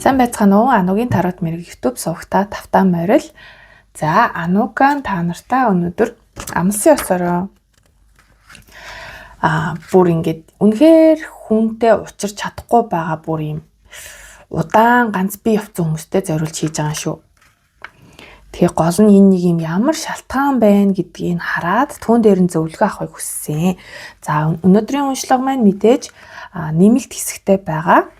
Сайн байцгаана уу? Анугийн тарот мэрэг YouTube сувагтаа тавтаа морил. За, Ануган та нартай өнөөдөр амлсан ёсороо бүр ингээд үнэхээр хүнтэй учирч чадахгүй байгаа бүр юм удаан ганц бие явцсан хүмүүстэй зориулж хийж байгаа шүү. Тэгэхээр гол нь энэ нэг юм ямар шалтгаан байна гэдгийг хараад түүн дээр нь зөвлөгөө авахыг хүссэн. За, өнөөдрийн уншлага маань мэдээж нэмэлт хэсэгтэй байгаа.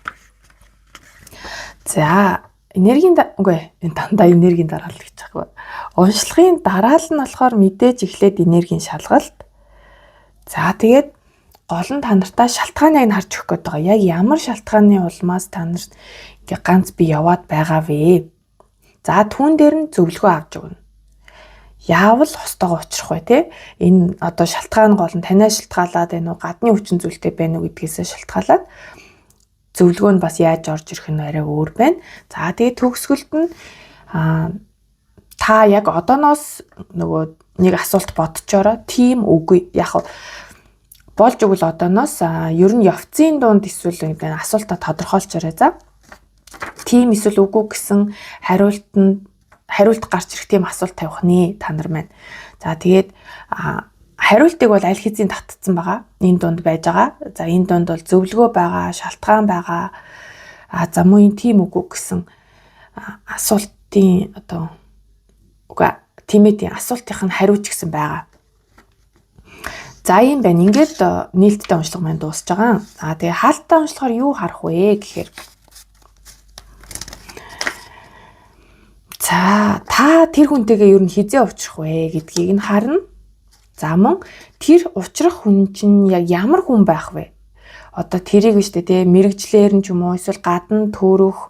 За, энергийн дандаа энергийн дараалал гэж байгаа. Уншлагын дараалал нь болохоор мэдээж эхлээд энергийн шалгалт. За, тэгээд гол нь та нартаа шалтгааныг нь харж өгөх гээд байгаа. Яг ямар шалтгааны улмаас та нарт ингээ ганц бие яваад байгаа вэ? За, түүн дээр нь зөвлөгөө авч өгнө. Яавал хостойгоо учрах вэ те? Энэ одоо шалтгаан гол нь танаа шалтгаалаад байна уу? Гадны хүчин зүйлтэй байна уу гэдгээс шалтгаалаад зөвлөгөө нь бас яаж орж ирэх нь арай өөр байна. За, тэгээд төгсгөлд нь та яг одооноос нөгөө нэг асуулт бодчоороо тийм үгүй. Яг болж өгвөл одооноос ер нь явцын дунд эсвэл гэдэг асуултаа тодорхойлчоорой. За. Тийм эсвэл үгүй гэсэн хариулт гарч ирэх тийм асуулт тавих нэ та нар маань. За, тэгээд хариултыг бол аль хэзээ татцсан байгаа. Энэ дунд байж байгаа. За, энэ дунд бол зөвлөгөө байгаа, шалтгаан байгаа. За, муу энэ тийм үгүй гэсэн асуултын тийм асуултын хариуч гэсэн байгаа. За, юм байна. Ингээд нээлттэй уншлага маань дуусж байгаа. За, тэгээ хаалттай уншлагаар юу харах вэ гэхээр за, та тэр хүнтэйгээ ер нь хизээ уулзах вэ гэдгийг нь харна. За, мөн тэр уулзах хүн чинь яг ямар хүн байх вэ? Одоо тэрийг штэ те мэрэгжлэр нь ч юм уу эсвэл гадна төрөх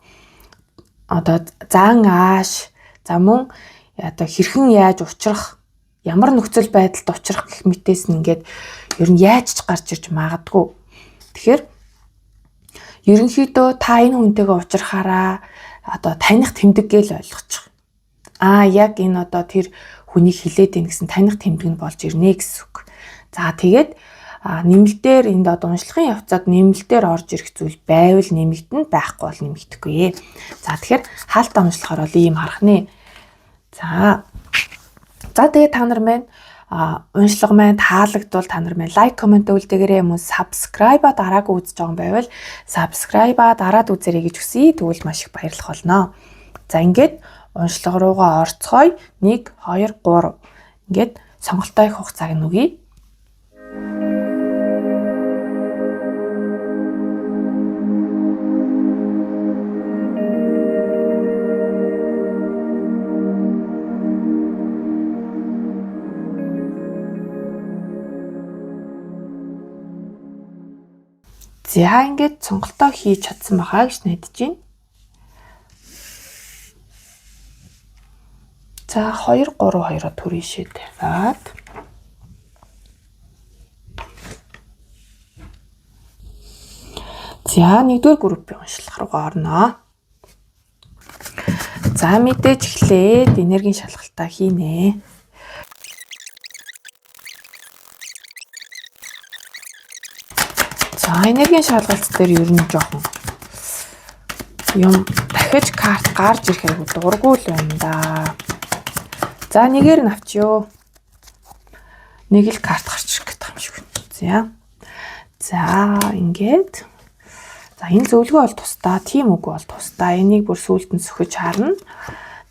одоо зан ааш за мөн одоо хэрхэн яаж уулзах ямар нөхцөл байдалд уулзах гэх мэтээс нь ингээд ер нь яаж ч гарч ирж магадгүй. Тэгэхээр ерөнхийдөө та энэ хүнтэйгээ уулзахаараа одоо таних тэмдэг гээл ойлгочих. Яг энэ одоо тэр хүнийг хилээд ийн гэсэн таних тэмдэг нь болж ирнэ гэсэн үг. За, тэгээд нэмэлтээр энд одоо уншлагын явцад нэмэлтээр орж ирэх зүйл байвал нэмэгдэн байхгүй бол нэмэгдэхгүй. За, тэгэхээр хаалттай уншлахаар бол ийм харах нэ. За, тэгээд та нар маань уншлага маань таалагдвал та нар маань лайк, комент үлдээгээрэй юм уу subscribe-а дараагүй үзэж байгаа юм байвал subscribe-а дараад үзээрэй гэж хүсье. Тэгвэл маш их баярлах болно. За, ингээд уншлага руугаа орцгоё. 1 2 3 ингээд сонголтоо их хугацааг нь өгье. За, ингээд сонголтоо хийж чадсан байгаа гэж найдаж байна. За, 2 3 2-оо төрийн шид тавиад. За, 1-р группийн уншлага руугаа орноо. За, мэдээж эхлээд энергийн шалгалтаа хийнэ. За, энергийн шалгалт дээр ер нь жоохон юм дахиж карт гарч ирэх айгу дургүй л байна да. За, нэгээр нь авчё. Нэг л карт гарч ирэх гэдэг юм шиг байна. За, ингээд. За, энэ зөвлөгөө бол тусдаа, тийм үгүй бол тусдаа. Энийг бүр сүүлд нь сөхөж харна.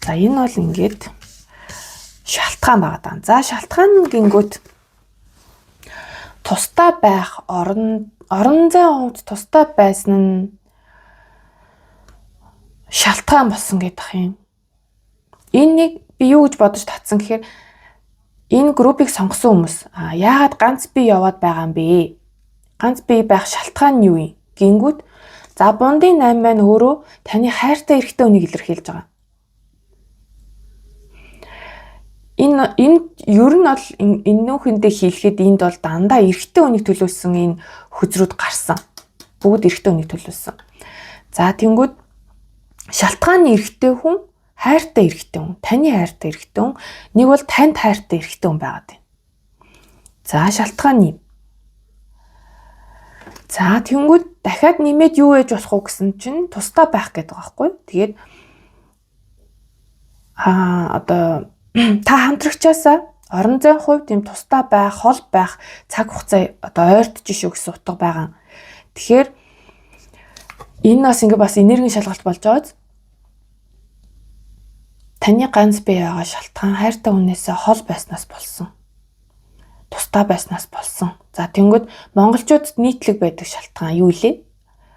За, энэ бол ингээд шалтгаан байгаа даа. За, шалтгаан гингүүт тусдаа байх орон зайн хувьд тусдаа байсан нь шалтгаан болсон гэдэг юм. Энэ нэг би юу гэж бодож татсан гэхээр энэ группийг сонгосон хүмүүс яагаад ганц бие яваад байгаа юм бэ? Ганц бие байх шалтгаан нь юу юм? Гингүүд за, бундын 8 маань өөрөө таны хайртай эрэгтэй хүнийг илэрхийлж байгаа. Энэ ер нь бол энэ хүндээ хийлгээд энд бол дандаа эрэгтэй хүнийг төлөөсөн энэ хөзрүүд гарсан. Бүгд эрэгтэй хүнийг төлөөсөн. За, тэнгүүд шалтгаан нь эрэгтэй хүн, хайртай эрэгтэй хүн, таны хайртай эрэгтэй хүн, нэг бол танд хайртай эрэгтэй хүн байгаад байна. За, шалтгаан нь. За, тэнгүүд дахиад нэмээд юу ээж болох уу гэсэн чинь тусдаа байх гэдэг байгаа байхгүй. Тэгээд одоо та хамтрагчаасаа орон зайн хувьд юм тусдаа байх, хол байх цаг хугацаа одоо ойртож шүү гэсэн утга байгаа. Тэгэхээр энэ бас ингээ бас энергийн шалгалт болж байгааз таны ганц бие байгаа шалтгаан хайртай хүнээсээ хол байснаас болсон. Тусдаа байснаас болсон. За тэнгүүд монголчуудад нийтлэг байдаг шалтгаан юу лээ?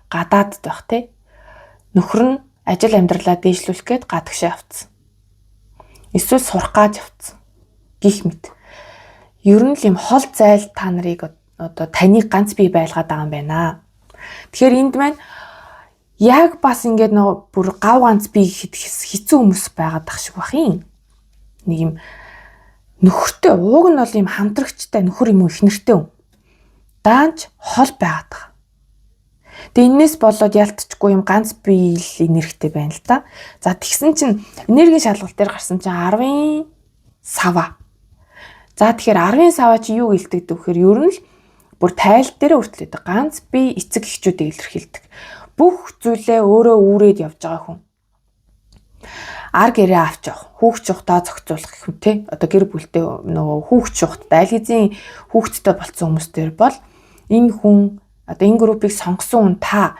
Гадаадд байх те. Нөхөр нь ажил амьдралаа дээшлүүлэх гээд гадагшаа явцсан. Эсвэл сурах гэж явцсан. Гэх мэт. Ер нь л юм хол зайл та нарыг одоо таны ганц бие байлгаад байгаа юм байна. Тэгэхээр энд маань яг бас ингээд нэг бүр гав ганц бие гэхэд хэцүү хүмүүс байгаад тах шиг бах юм. Нэг юм нөхөртэй ууг нь бол юм хамтрагчтай нөхөр юм уу ихнэртэй юм. Даанч хол байгаад байгаа. Тэгээ энэс болоод ялтчгүй юм ганц бие л энергитэй байна л да. За тэгсэн чинь энергийн шалгалт дээр гарсан чинь 10 сава. За тэгэхээр 10 сава чи юу илтгэдэг вэхээр ер нь л бүр тайл дээр хүртлээд ганц бие эцэг эхчүүдийг илэрхийлдэг. Бүх зүйлээ өөрөө үүрээд явж байгаа хүн. Ар гэрээ авч явах, хүүхд чухтаа зохицуулах гэх юм те. Одоо гэр бүлтэй нөгөө хүүхд чухтаа аль хэзээ хүүхдтэй болцсон хүмүүстэр бол энэ хүн одоо энэ группийг сонгосон хүн та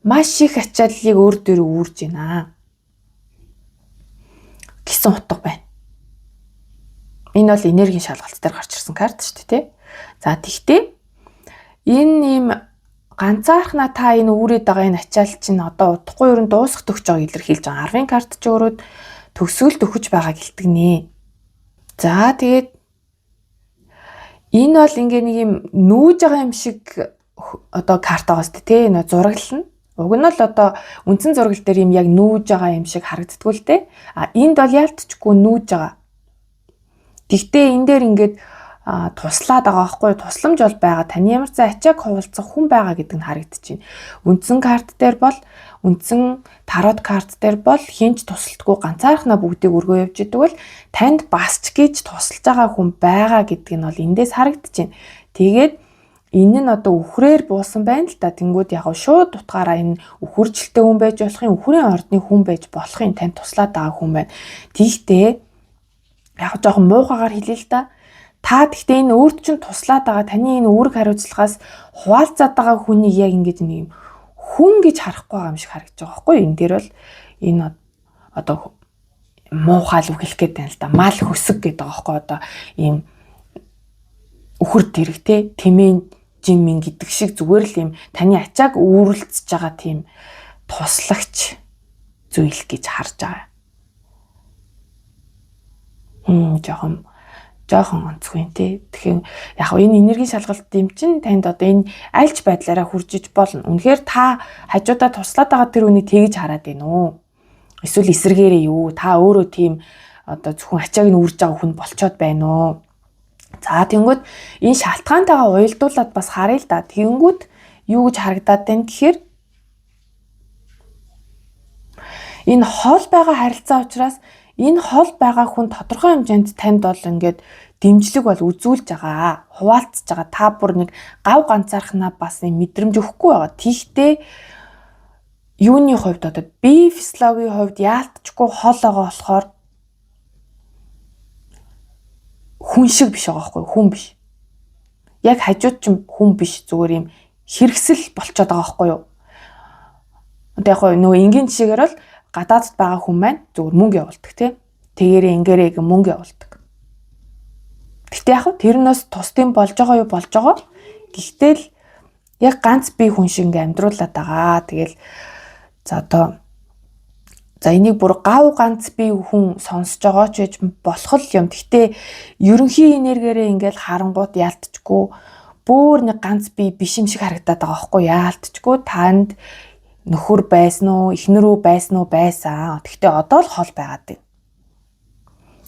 маш их ачааллыг өөр дээр үүрж байна гэсэн утга байна. Энэ бол энергийн шалгалт дээр гарч ирсэн карт шүү дээ те. За тэгтээ энэ ийм ганцаархнаа та энэ үүрээд байгаа энэ ачаал чинь одоо удахгүй ерөн дуусах төгсөж байгааг илэрхийлж байгаа. 10-ын карт ч өөрөд төгсгөл төхөж байгааг илтгэнэ. За тэгээд энэ бол ингээ нэг юм нүүж байгаа юм шиг одоо карт байгаа сте тий нөө зураглал нь. Уг нь л одоо үндсэн зурагл дээр юм яг нүүж байгаа юм шиг харагддгүй л те. Энд бол ялтчгүй нүүж байгаа. Тэгтээ энэ дээр ингээд туслаад байгаа байхгүй тусламж бол байгаа таны ямар ч ачааг хуваалцах хүн байгаа гэдэг нь харагдчихэв. Үндсэн карт дээр бол үндсэн тарот карт дээр бол хинч тусалдаггүй ганцаархнаа бүгдийг өргөө явж идэг бол танд бас ч гэж тусалж байгаа хүн байгаа гэдэг нь бол эндээс харагдчихэв. Тэгээд энэ нь одоо үхрээр буусан байна л да. Тэнгүүд яг шууд утгаараа энэ үхэржилтэй хүн байж болох юм, үхрийн ордны хүн байж болох юм танд туслаад байгаа хүн байна. Тиймээ яг жоохон муухагаар хэлээ л да. Та гэхдээ энэ өөрт чинь туслаад байгаа таны энэ үүрэг хариуцлагаас хуваалцаад байгаа хүнийг яг ингэж нэг юм хүн гэж харахгүй байгаа юм шиг харагдаж байгаа байхгүй юу? Энэ дээр бол энэ одоо муухай л үгэлэх гээд байна л да. Мал хөсөг гэдэг байгаа байхгүй одоо ийм үхэр дэрэг те тэмээн жин мин гэдэг шиг зүгээр л ийм таны ачааг үүрэлцэж байгаа тийм туслагч зүйл гэж харж байгаа. Жохон онцгүй тий. Тэгэхээр яг энэ энергийн шалгалт юм чинь танд одоо энэ альч байдлаараа хүржиж болно. Үнэхээр та хажуудаа туслаад байгаа тэр үнийг тэгж хараад байна уу? Эсвэл эсэргээрээ юу? Та өөрөө тийм одоо зөвхөн ачааг нь үрж байгаа хүн болчоод байна уу? За тэнгүүд энэ шалтгаантайгаа уялдуулаад бас харъя л да. Тэнгүүд юу гэж харагдаад байна гэхээр энэ хол байгаа харилцаа учраас энэ хол байгаа хүн тодорхой хэмжээнд танд бол ингээд дэмжлэг бол үзүүлж байгаа, хуваалцж байгаа. Та бүр нэг гав ганцаархнаа бас нэг мэдрэмж өгөхгүй байгаа. Тиймээ юуны хувьд одоо бие физиологийн хувьд яалтчгүй хол байгаа болохоор хүн шиг биш байгаа байхгүй хүн биш. Яг хажууд ч хүн биш зүгээр юм хэрэгсэл болчиход байгаа байхгүй юу? Одоо яг нөгөө энгийн жишээгээр бол гадаадд байгаа хүн маань зүгээр мөнгө явуулдаг тий. Тэгээрээ ингээрээ гэх мөнгө явуулдаг. Гэтэ яг тэрнээс тусдын болж байгаа юу болж байгаа. Гэхдээ л яг ганц бие хүн шиг ингээ амьдруулад байгаа. Тэгэл за энийг бүр гав ганц бие хүн сонсож байгаа ч гэж болох л юм. Гэтэ ерөнхий энергиэрээ ингээл харангууд яалтчгүй бүр нэг ганц бие биш юм шиг харагдаад байгаа байхгүй яалтчгүй танд нөхөр байсан уу, эхнэрүү байсан уу байсан. Гэхдээ одоо л хол байгаад байна.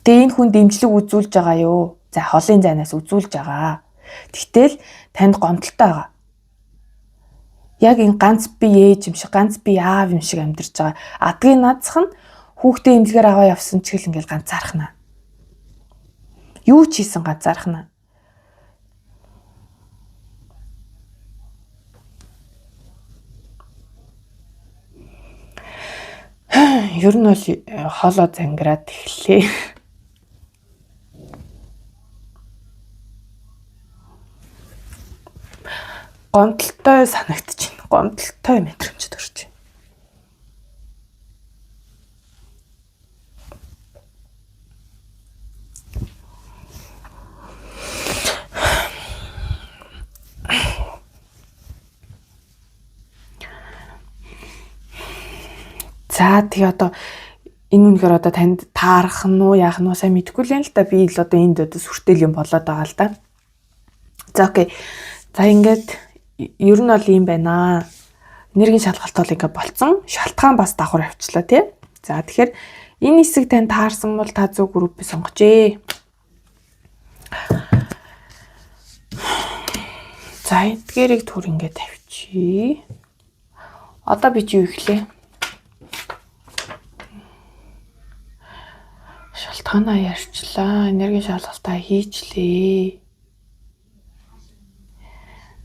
Тэгээ энэ хүн дэмжлэг үзүүлж байгаа юу? За холын зайнаас үзүүлж байгаа. Тэгтэл танд гомдолтой байгаа. Яг энэ ганц бие ээж юм шиг, ганц бие аав юм шиг амьдарч байгаа. Адгийн наадсах нь хүүхдээ эмнэлгээр аваа явсан ч гэл ингээл ганцаархнаа. Юу ч хийсэн ганцаархнаа. Ер нь бол хоолоо зангираад эхлэе. Гомдолтой санагдчихэв. Гомдолтой мэдрэмж төрж байна. За тэгээ одоо энэ үнэхээр одоо танд таарах нь уу яах нь уу сайн мэдэхгүй л юм л да. Би л одоо энд одоо сүртэл юм болоод байгаа л да. За окей. За ингээд ер нь бол юм байна. Энергийн шалгалт бол ингээд болцсон. Шалтгаан бас давхар авчлаа тий. За тэгэхээр энэ хэсэг тань таарсан бол та зөв группийг сонгожээ. За эдгээрийг түр ингээд тавьчих. Одоо би чи юу ихлээ? Шалтгаанаа ярьчлаа. Энергийн шалгалтаа хийчлээ.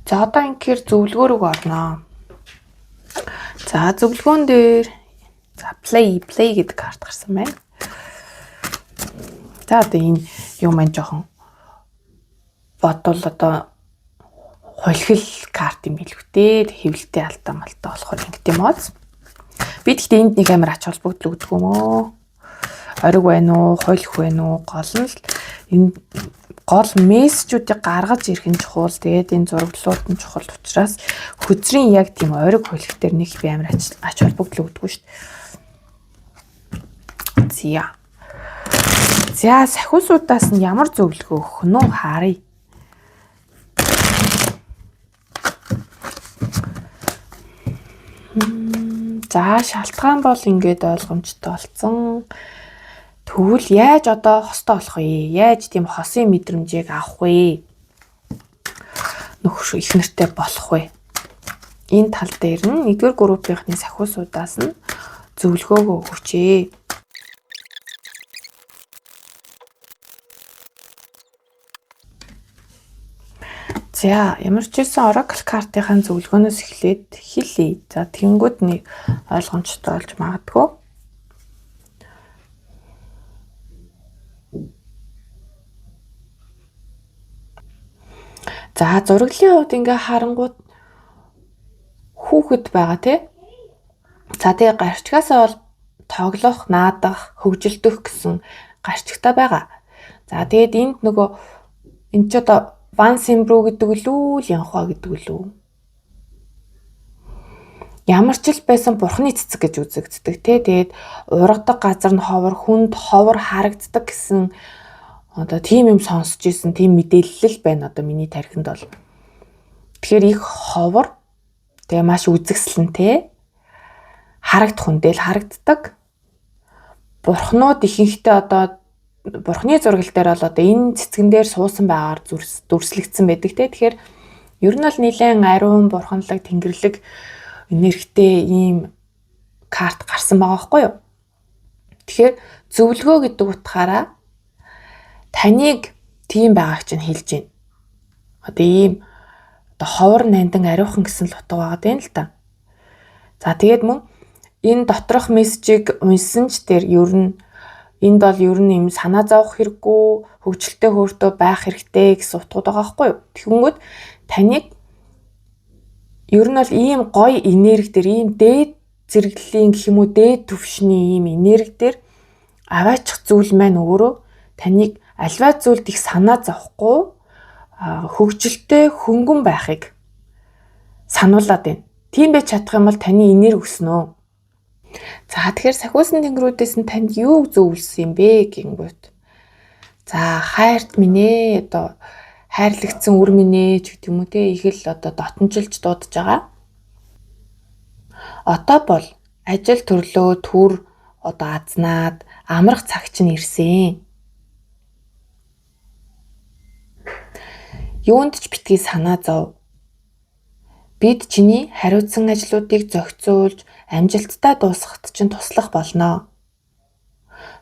За одоо ингээр зөвлөгөө рүү орноо. За зөвлөгөөн дээр за play гэдэг карт гарсан байна. За одоо энэ юм маань жоохон бодвол одоо хулхил карт юм билгүтээ. Хэвлэлтэй алдаа малтаа болохоор ингэт юм аа. Би тэгтээ энд нэг амар ач холбогдол өгдөг юм уу? Ориг байна уу, хойлох байна уу? Гол нь энэ гол мессежүүдийг гаргаж ирэх нь чухал. Тэгээд энэ зураглалууд нь чухал учраас хөзрийн яг тийм ориг хойлох дээр нэг би амар ач холбогдол өгдөг шүү дээ. За сахиусуудаас нь ямар зөвлөгөө өгөх нь харъя. За шалтгаан бол ингээд ойлгомжтой болсон. Тэгвэл яаж одоо хостой болох вэ? Яаж тийм хосын мэдрэмжийг авах вэ? Нөхөр их нэртэй болох вэ? Энэ тал дээр нь 1-р группийнхны сахиусуудаас нь зөвлөгөөгөө өгөөч. За ямар ч байсан Oracle картынхаа зөвлөгөөнөөс эхлээд хэлье. За тэнгүүд нэг ойлгомжтой болж магадгүй. За зураглалын хувьд ингээ харангууд хүүхэд байгаа тий. За тэгээ гарчгаасаа бол тоглох, наадах, хөгжилдөх гэсэн гарчигтай байгаа. За тэгээд энд нөгөө энэ ч одоо Ван Симбрүү гэдэг лүү, Янхва гэдэг лүү. Ямар ч л байсан бурхны цэцэг гэж үзэгддэг тий. Тэгээд ургадаг газар нь ховор, хүнд ховор харагддаг гэсэн одоо тийм юм сонсч ирсэн, тийм мэдээлэл байна одоо миний тархинд бол. Тэгэхээр их ховор тэгээ маш үзэгсэлэнтэй харагдах хүндэл харагддаг. Бурхнууд ихэнхдээ одоо бурхны зургал дээр бол одоо энэ цэцгэн дээр суусан байгаар дүрслэгдсэн байдаг те. Тэгэхээр ер нь бол нэлээд ариун бурханлаг тэнгэрлэг энергитэй ийм карт гарсан байгаа байхгүй юу? Тэгэхээр зөвлөгөө гэдэг утгаараа таныг тийм байгааг чинь хэлж байна. Одоо ийм одоо ховор нандан ариухан гэсэн л утга байгаа юм л та. За тэгээд мөн энэ доторх мессежийг уншсан ч тэр ер нь энд бол ер нь юм санаа зовох хэрэггүй, хөгжилтэй хөөртөө байх хэрэгтэй гэсэн утгууд байгаа байхгүй юу? Тэгэнгүүт таныг ер нь бол ийм гоё энерги дээр, ийм дээд зэрэглэлийн гэх юм уу дээд түвшний ийм энерги дээр аваачих зүйл маань өөрөө таныг альва зүйлд их санаа зовхгүй хөгжилтэй хөнгөн байхыг сануулад байна. Тийм байж чадах юм бол таны энерги өснө. За тэгэхээр сахиусан тэнгэрүүдээс нь танд юу зөвлөсөн юм бэ гингүүт. За хайрт минь ээ одоо хайрлагдсан үр минь ээ ч гэдэг юм уу те их л одоо дотнжилж дуудаж байгаа. Одоо бол ажил төрлөө төр одоо азнаад амрах цаг чинь ирсэн. Юунд ч битгий санаа зов. Бид чиний хариуцсан ажлуудыг зохицуулж амжилттай дуусгахад чинь туслах болно.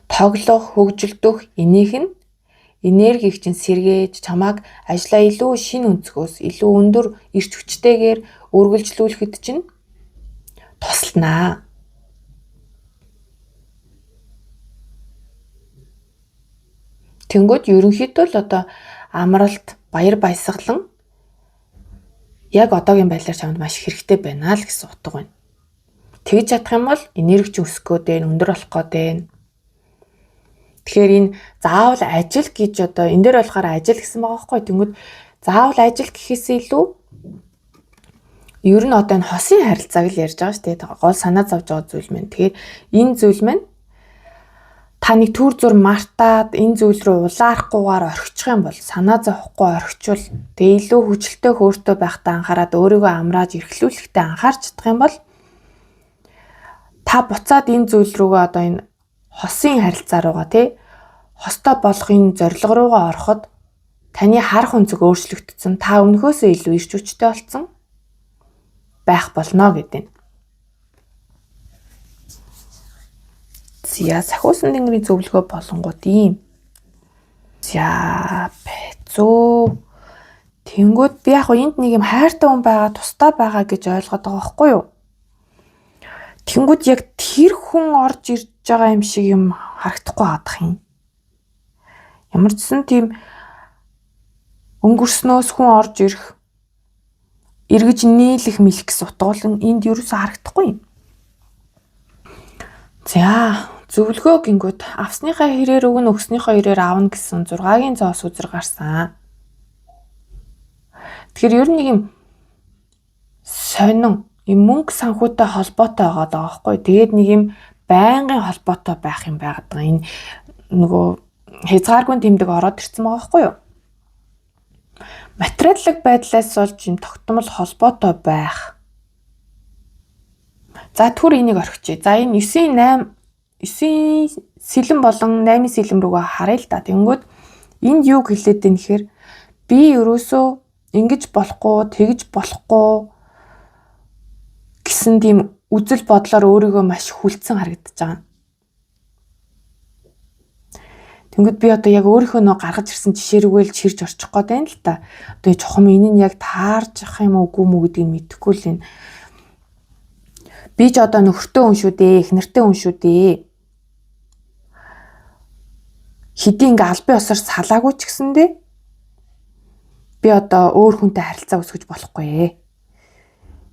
Тоглох, хөгжилдөх энийх нь энергийг чинь сэргээж чамааг ажлаа илүү шин өнцгөөс илүү өндөр эрч хүчтэйгээр үргэлжлүүлэхэд чинь тусалнаа. Тэнгүүд ерөнхийдөө л одоо амралт, баяр баясгалан яг одоогийн байдлаар чамд маш хэрэгтэй байна л гэсэн утга байна. Тэгж чадах юм бол энерги ч өсөх гээд байна, өндөр болох гээд байна. Тэгэхээр энэ заавал ажил гэж одоо энэ дээр болохоор ажил гэсэн байгаа байхгүй. Тэнгүүд заавал ажил гэхээсээ илүү ер нь одоо энэ хосын харилцааг л ярьж байгаа шүү дээ. Гол санаа зовж байгаа зүйл маань. Тэгэхээр энэ зүйл маань та нэг төр зур мартаад энэ зүйл рүү улаарахгүйгээр орхичих юм бол санаа зовхгүй орхичвол тэгээ илүү хүчлтэй хөөртэй байхдаа анхаарад өөрийгөө амрааж эрхлүүлэхдээ анхаарч чадах юм бол та буцаад энэ зүйл рүүгээ одоо энэ хосын харилцаа руугаа тий хостой болохын зорилго руугаа ороход таны харах өнцөг өөрчлөгдсөн, та өмнөхөөсөө илүү ирч хүчтэй болсон байх болно гэдэг. За сахиусан тэнгэрийн зөвлөгөө болонгууд ийм. За зөө. Тэнгүүд би яг энд нэг юм хайртай хүн байгаа, тустай байгаа гэж ойлгоод байгаа байхгүй юу? Тэнгүүд яг тэр хүн орж ирж байгаа юм шиг юм харагдахгүй хадах юм. Ямар ч сан тийм өнгөрснөөс хүн орж ирэх эргэж нийлэх мэлэх гэсэн утга бол энд ерөөсөө харагдахгүй юм. За зөвлөгөө гингүүд авсныхаа хэрээр өгнө, өгснийхөө хэрээр авна гэсэн 6-гийн зоос үзэр гарсан. Тэгэхээр ер нь нэг юм сонин юм мөнгө санхүүтэй холбоотой байгаа даа байхгүй. Тэгээд нэг юм байнгын холбоотой байх юм байгаад байгаа. Энэ нөгөө хязгааргүй тэмдэг ороод ирсэн байгаа байхгүй юу? Материаллык байдлаас болж юм тогтмол холбоотой байх. За түр энийг орхичих. За энэ 9 сэлэн болон 8 сэлэн рүүгээ харъя л да. Тэнгүүд энд юу хэлээд байна гэхээр би ерөөсөө ингэж болохгүй, тэгж болохгүй гэсэн тийм үзэл бодлоор өөрийгөө маш хүлцэн харагдаж байгаа. Тэнгүүд би одоо яг өөрийнхөө нөө гаргаж ирсэн жишээ рүүгээ л чирж орчих гээд байна л та. Одоо чухам энэ нь яг таарж ах юм уу үгүй мүү гэдгийг мэдэхгүй л энэ. Би ч одоо нөхөртөө хүн шүү дээ, эхнэртэй хүн шүү дээ. Хэдий ингээ албан ёсоор салаагүй ч гэсэндээ би одоо өөр хүнтэй харилцаа үүсгэж болохгүй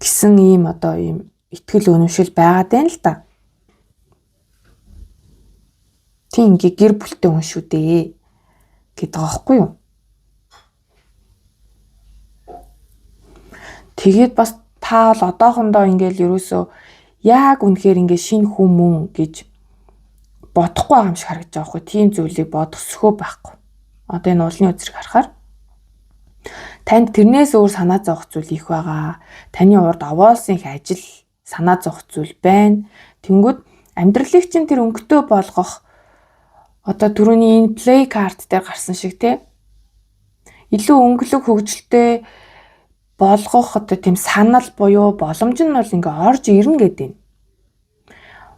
гэсэн ийм одоо ийм итгэл үнэмшил байгаад байна л да. Тийм ингээ гэр бүлтэй хүн шүү дээ гэдэг байгаа байхгүй юу? Тэгээд бас та бол одоохондоо ингээл ерөөсөө яг үнэхээр ингээ шинэ хүмүүс гэж бодохгүй байгаа юм шиг харагдаж байгаа хгүй. Тийм зүйлийг бодох сөхөө байхгүй. Одоо энэ уулын үзрэг харахаар танд тэрнээс өөр санаа зовох зүйл их байгаа. Таны урд овоолсон их ажил санаа зовох зүйл байна. Тэнгүүд амьдралыг чинь тэр өнгөтэй болгох одоо түрүүний энэ play card дээр гарсан шиг те илүү өнгөлөг хөгжилтэй болгох одоо тийм санал буюу боломж нь бол ингээ орж ирнэ гэдэг.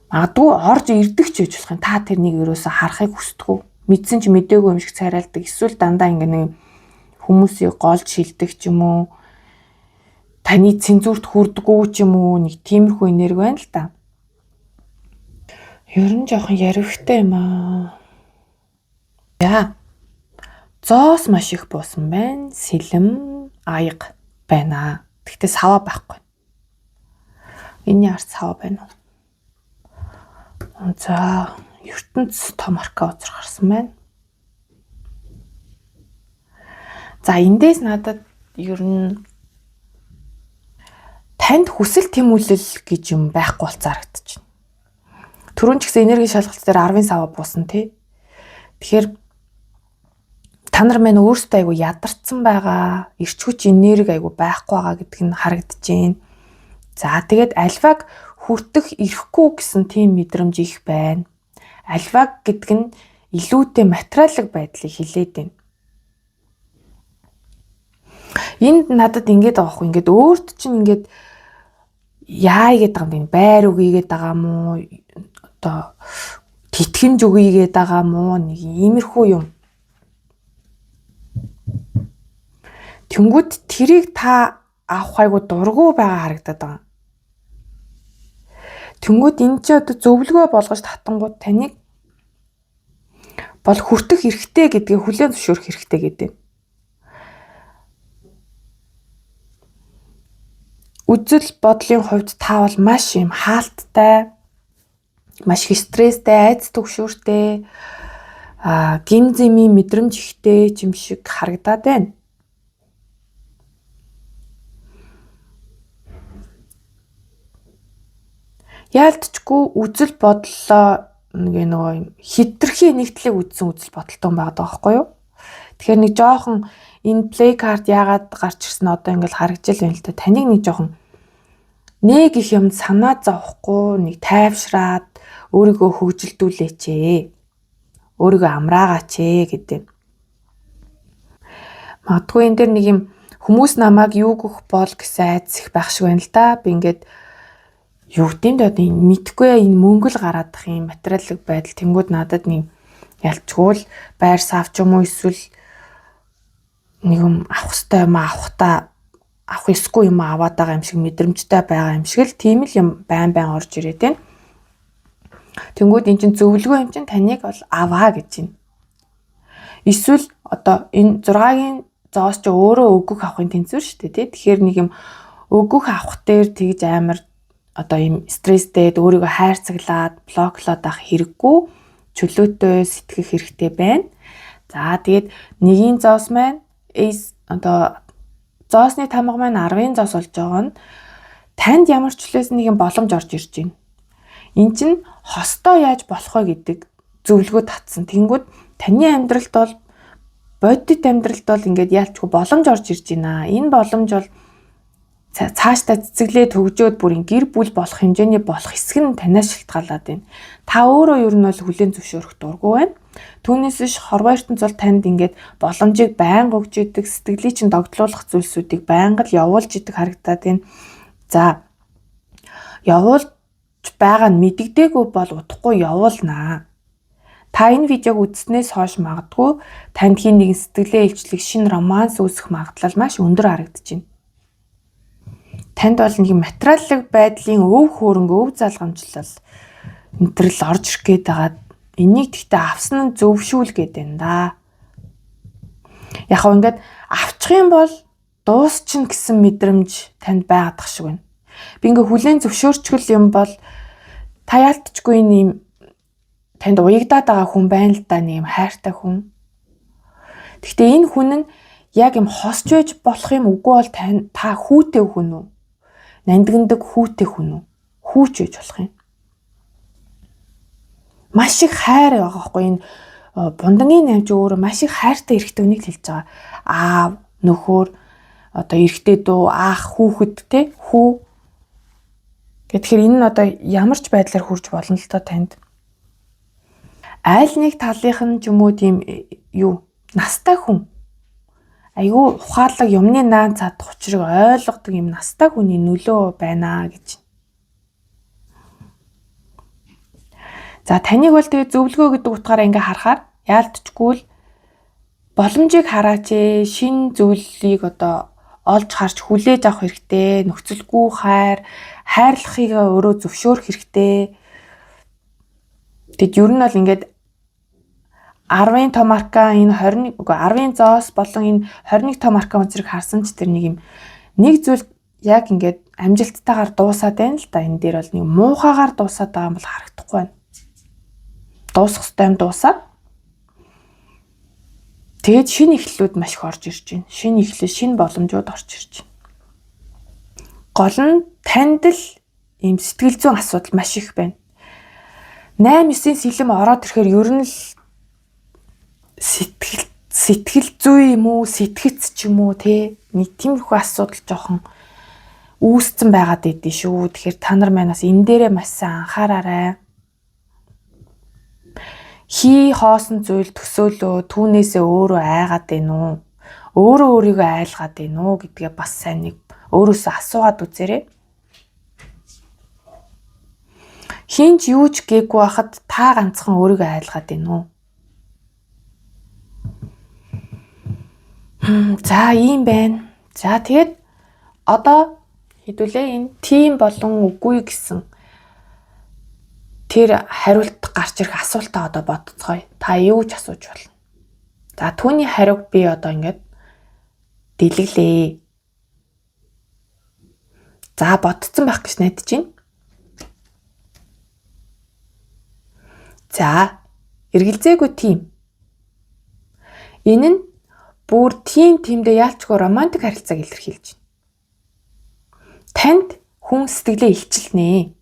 Магадгүй орж ирдэг ч гэж болох юм. Та тэрнийг ерөөсө харахыг хүсдэггүй. Мэдсэн ч мэдээгүй юм шиг царайлдаг. Эсвэл дандаа ингээ нэг хүмүүсийг голж шилдэг ч юм уу. Таны цензурт хүрдэггүй ч юм уу. Нэг тиймэрхүү энерги байна л да. Ер нь жоохон яривхтай юм аа. Яа. Зоос маш их буусан байна. Сэлэм, аяга байна. Гэхдээ сава байхгүй. Энэний ард сава байна уу? За, ертөнц том арка үзэр гарсан байна. За, эндээс надад ер нь танд хүсэл тэмүүлэл гэж юм байхгүй болцоо харагдаж байна. Түрүүн ч гэсэн энерги шалгалт дээр 10-ын сава буусан тий. Тэгэхээр та нар мань өөрсдөө айгу ядарсан байгаа, эрч хүч энерги айгу байхгүй байгаа гэдг нь харагдаж байна. За тэгээд альваг хүртэх ирэхгүй гэсэн тийм мэдрэмж их байна. Альваг гэдэг нь илүүтэй материалын байдлыг хилээд байна. Энд надад ингэж байгаа хгүй, ингээд өөрт чинь ингээд яа игээд байгаа юм бэ? Байр үгийгээд байгаа мó? Одоо тэтгэн зүгийгээд байгаа мó? Нэг иймэрхүү юм. Тэнгүүд тэрийг та авах айгу дургу байгаа харагдаад байгаа. Тэнгүүд энэ ч одоо зөвлөгөө болгож татангууд таныг бол хүртэх хэрэгтэй гэдгийг хүлээн зөвшөөрөх хэрэгтэй гэдэг. Үзэл бодлын хувьд та бол маш юм хаалттай, маш их стресстэй, айц түгшүүртэй, гин зэмийн мэдрэмж ихтэй юм шиг харагдаад байна. Яалтчгүй үзэл бодлоо нэг хитрхи нэгтлийг үзсэн үзэл бодолтой юм байгаа байхгүй юу? Тэгэхээр нэг жоохон энэ play card яагаад гарч ирсэн одоо ингээл харагдаж байна л да. Таныг нэг жоохон нэг их юм санаа зовхгүй нэг тайвшраад өөрийгөө хөгжилдүүлээч ээ. Өөрийгөө амраагаач ээ гэдэг. Магадгүй энэ дэр нэг юм хүмүүс намайг юу гэх бол гэсэн айдас их байх шиг байна л да. Би ингээд юу гэдэм дэ одоо мэдхгүй энэ мөнгө л гараадах юм материалын байдал тэнгууд надад нэг ялчгүй л байр савч юм уу эсвэл нэг юм авах хэрэгтэй юм авах эсгүй юм аваад байгаа юм шиг мэдрэмжтэй байгаа юм шиг л тийм л юм байн орж ирээд байна. Тэнгүүд эн чинь зөвлөгөө юм чинь таныг бол аваа гэж байна. Эсвэл одоо энэ 6-гийн зоос ч өөрөө өгөх авахын тэнцвэр шүү дээ тий. Тэгэхээр нэг юм өгөх авах дээр тэгж амар одоо юм стресстэй өөрийгөө хайрцаглаад блоклоод авах хэрэггүй чөлөөтэй сэтгэх хэрэгтэй байна. За тэгээд нэгийн зоос маань одоо зоосны тамга маань 10-ын зоос болж байгаа нь танд ямар ч хүлээс нэг юм боломж орж ирж байна. Эн чинь хостоо яаж болох вэ гэдэг зөвлөгөө татсан. Тэнгүүд таны амьдралд бол бодит амьдралд бол ингээд яалчгүй боломж орж ирж байна. Энэ боломж бол цаашдаа цэцэглээд хөгжөөд бүрийн гэр бүл болох хэмжээний болох хэсэг нь танаас шилтгаалаад байна. Та өөрөө ер нь бол хүлээн зөвшөөрөх дурггүй байна. Түүнээс биш хорвоо ертөнцийн танд ингээд боломжийг байнга өгж идэг, сэтгэлийг чинь догтлуулах зүйлсүүдийг байнга л явуулж идэг харагдаад байна. За явуулж байгаа нь мэддэггүй бол утгагүй явуулнаа. Та энэ видеог үзснээс хойш магадгүй танд хин нэгэн сэтгэлээ илчлэх шинэ романс үүсэх магадлал маш өндөр харагдаж байна. Танд бол нэг материалын байдлын өв хөөрөнгө, өв залгамжлал энтрэл орж ирэх гээд байгаа. Энийг тэгтээ авсан нь зөвшүүл гээд байна да. Яг хөө ингээд авчих юм бол дуусчин гэсэн мэдрэмж танд байгаадах шиг байна. Би ингээ хүлээн зөвшөөрчгөл юм бол та яалтчгүй юм танд уягдаад байгаа хүн байна л да, нэг юм хайртай хүн. Гэхдээ энэ хүн нь яг юм хосч байж болох юм үгүй бол та хүүтэй хүн үү? Нандиндаг хүүтэй хүн үү? Хүүч байж болох юм. Маш их хайр байгаа байхгүй энэ бундангийн намж өөрөө маш их хайртай эрэгтэй хүнийг хэлж байгаа. Аав, нөхөр, одоо эрэгтэй дүү, ах, хүүхэд те хүү. Тэгэхээр энэ нь одоо ямар ч байдлаар хүрч болно л доо танд. Айл нэг талынх нь ч юм уу тийм юу настай хүн. Айгүй ухаалаг юмны наан цадах учрыг ойлгодог юм настай хүний нөлөө байна гэж. За таныг бол тэгээ зөвлөгөө гэдэг утгаараа ингээ харахаар яалтчгүй л боломжийг хараач ээ, шин зүйлийг одоо олж харж хүлээж авах хэрэгтэй, нөхцөлгүй хайрлахыг өөрөө зөвшөөрөх хэрэгтэй. Тэгэд ер нь бол ингээд 10-ын том марка энэ 10-ын зоос болон энэ 21 том марка үзрэг харсан ч тэр нэг юм нэг зүйл яг ингээд амжилттайгаар дуусаад байна л да. Энэ дээр бол нэг муухайгаар дуусаад байгаа юм бол харагдахгүй байна. Дуусах ёстой юм дуусаад. Тэгээд шинэ эхлэлүүд маш их орж ирж байна. Шинэ эхлэл, шинэ боломжууд орж ирж байна. Гол нь танд л ийм сэтгэл зүйн асуудал маш их байна. 8-9 сэлэм ороод ирэхээр ер нь л сэтгэл зүй юм уу, сэтгэц ч юм уу те нэг тиймэрхүү асуудал жоохон үүсцэн байгаад байдیں۔ Шүү. Тэгэхээр та нар манаас энэ дээрээ маш сайн анхаараарай. Хий хоосон зүйл төсөөлөө түүнээсээ өөрөө айгаад байна уу? Өөрөө өөрийгөө айлгаад байна уу гэдгээ бас сайн нэг өөрөөсөө асуугаад үзээрэй. Хинч юу ч гээгүй байхад та ганцхан өөрийгөө айлгаад байна уу? За ийм байна. За тэгээд одоо хэдүүлээ энэ тийм болон үгүй гэсэн тэр хариулт гарч ирэх асуултаа одоо бодцгоё. Та юу ч асууж болно. За түүний хариуг би одоо ингээд дэлгэлээ. За бодцсон байх гэж найдаж байна. За эргэлзээгүй тим. Энэ нь бүр тимдээ яалчгүй романтик харилцааг илэрхийлж байна. Танд хүн сэтгэлээ илчилнэ.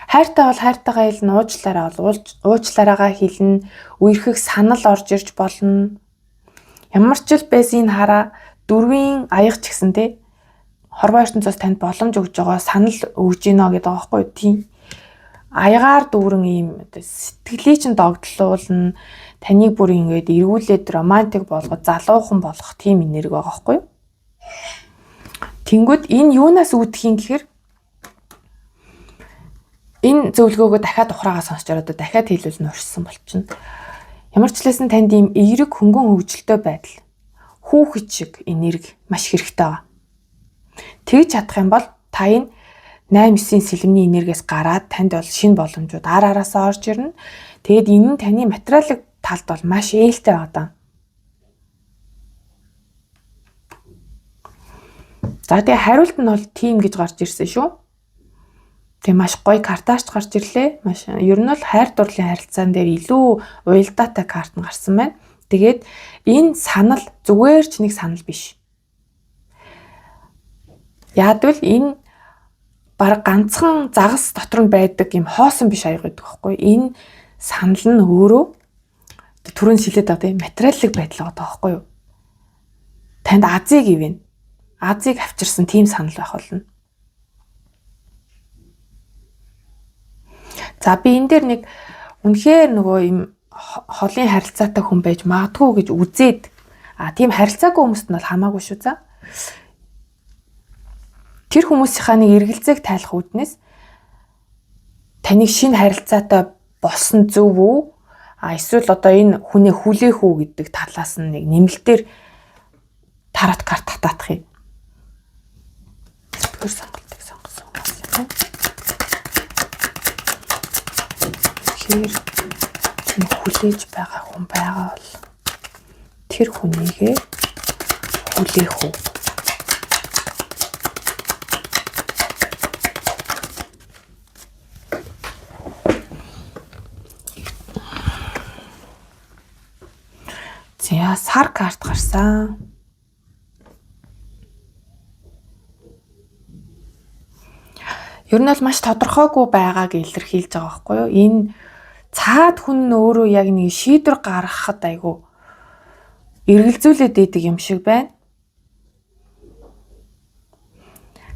Хайртай бол хайртайгаа хэлнэ, уучлаарай бол уучлаарайгаа хэлнэ, үерхэх санал орж ирж болно. Ямар ч л байсан хараа дөрвийн аяг ч гэсэн те хорвоо ертөнцөөс танд боломж өгж байгаа санал өгж гинэ гэдэг байгаа байхгүй тийм. Аягаар дүүрэн ийм сэтгэлээ чинь догдлуулна, таныг бүр ингээд эргүүлээд романтик болгоод залуухан болгох тийм энерги байгаа байхгүй. Тэнгүүд энэ юунаас үүдхийн гэхээр энэ зөвлөгөөгөө дахиад ухраагаа сонсч ороод дахиад хэлүүлнэ урьдсан болчихно. Ямар ч хэлсэн танд ийм эерэг хөнгөн хөвгөлтэй байдал, хүүхэд шиг энерги маш хэрэгтэй байна. Тэгж чадах юм бол та энэ 8-9 сэлэмний энергиэс гараад танд бол шинэ боломжууд араасаа орж ирнэ. Тэгэд энэ нь таны материалын талд бол маш ээлтэй байгаа. За тэгээ хариулт нь бол тим гэж гарч ирсэн шүү. Тэгээ маш гоё картаач гарч ирлээ. Маш ер нь бол хайр дурлалын харилцаан дээр илүү уялдаатай карт нь гарсан байна. Тэгээд энэ санал зүгээр ч нэг санал биш. Яагвал энэ баг ганцхан загас дотор нь байдаг юм хоосон биш аяг гэдэг байхгүй. Энэ санал нь өөрөө түрүүн шилээд байгаа тийм материалын байдал байгаа байхгүй юу? Танд азийг ивэн. Азийг авчирсан тийм санал байх болно. За би энэ дээр нэг үнэхээр нөгөө юм холын харилцаатай хүн байж магадгүй гэж үзээд тийм харилцаагүй хүмүүст нь бол хамаагүй шүү за. Тэр хүмүүсийнхаа нэг эргэлзээг тайлах үүднээс таныг шинэ харилцаатай болсон зөв үү? Эсвэл одоо энэ хүнээ хүлээх үү гэдэг талаас нь нэг нэмэлтээр тарат карт татаах юм. Тэр сонголтыг сонгосон юм. Тэр хүлээж байгаа хүн байгаа бол тэр хүнийгээ хүлээх үү? За сар карт гарсан. Ер нь бол маш тодорхойгүй байгааг илэрхийлж байгаа байхгүй юу? Энэ цаад хүн өөрөө яг нэг шийдвэр гаргахад айгу эргэлзүүлээд идэг юм шиг байна.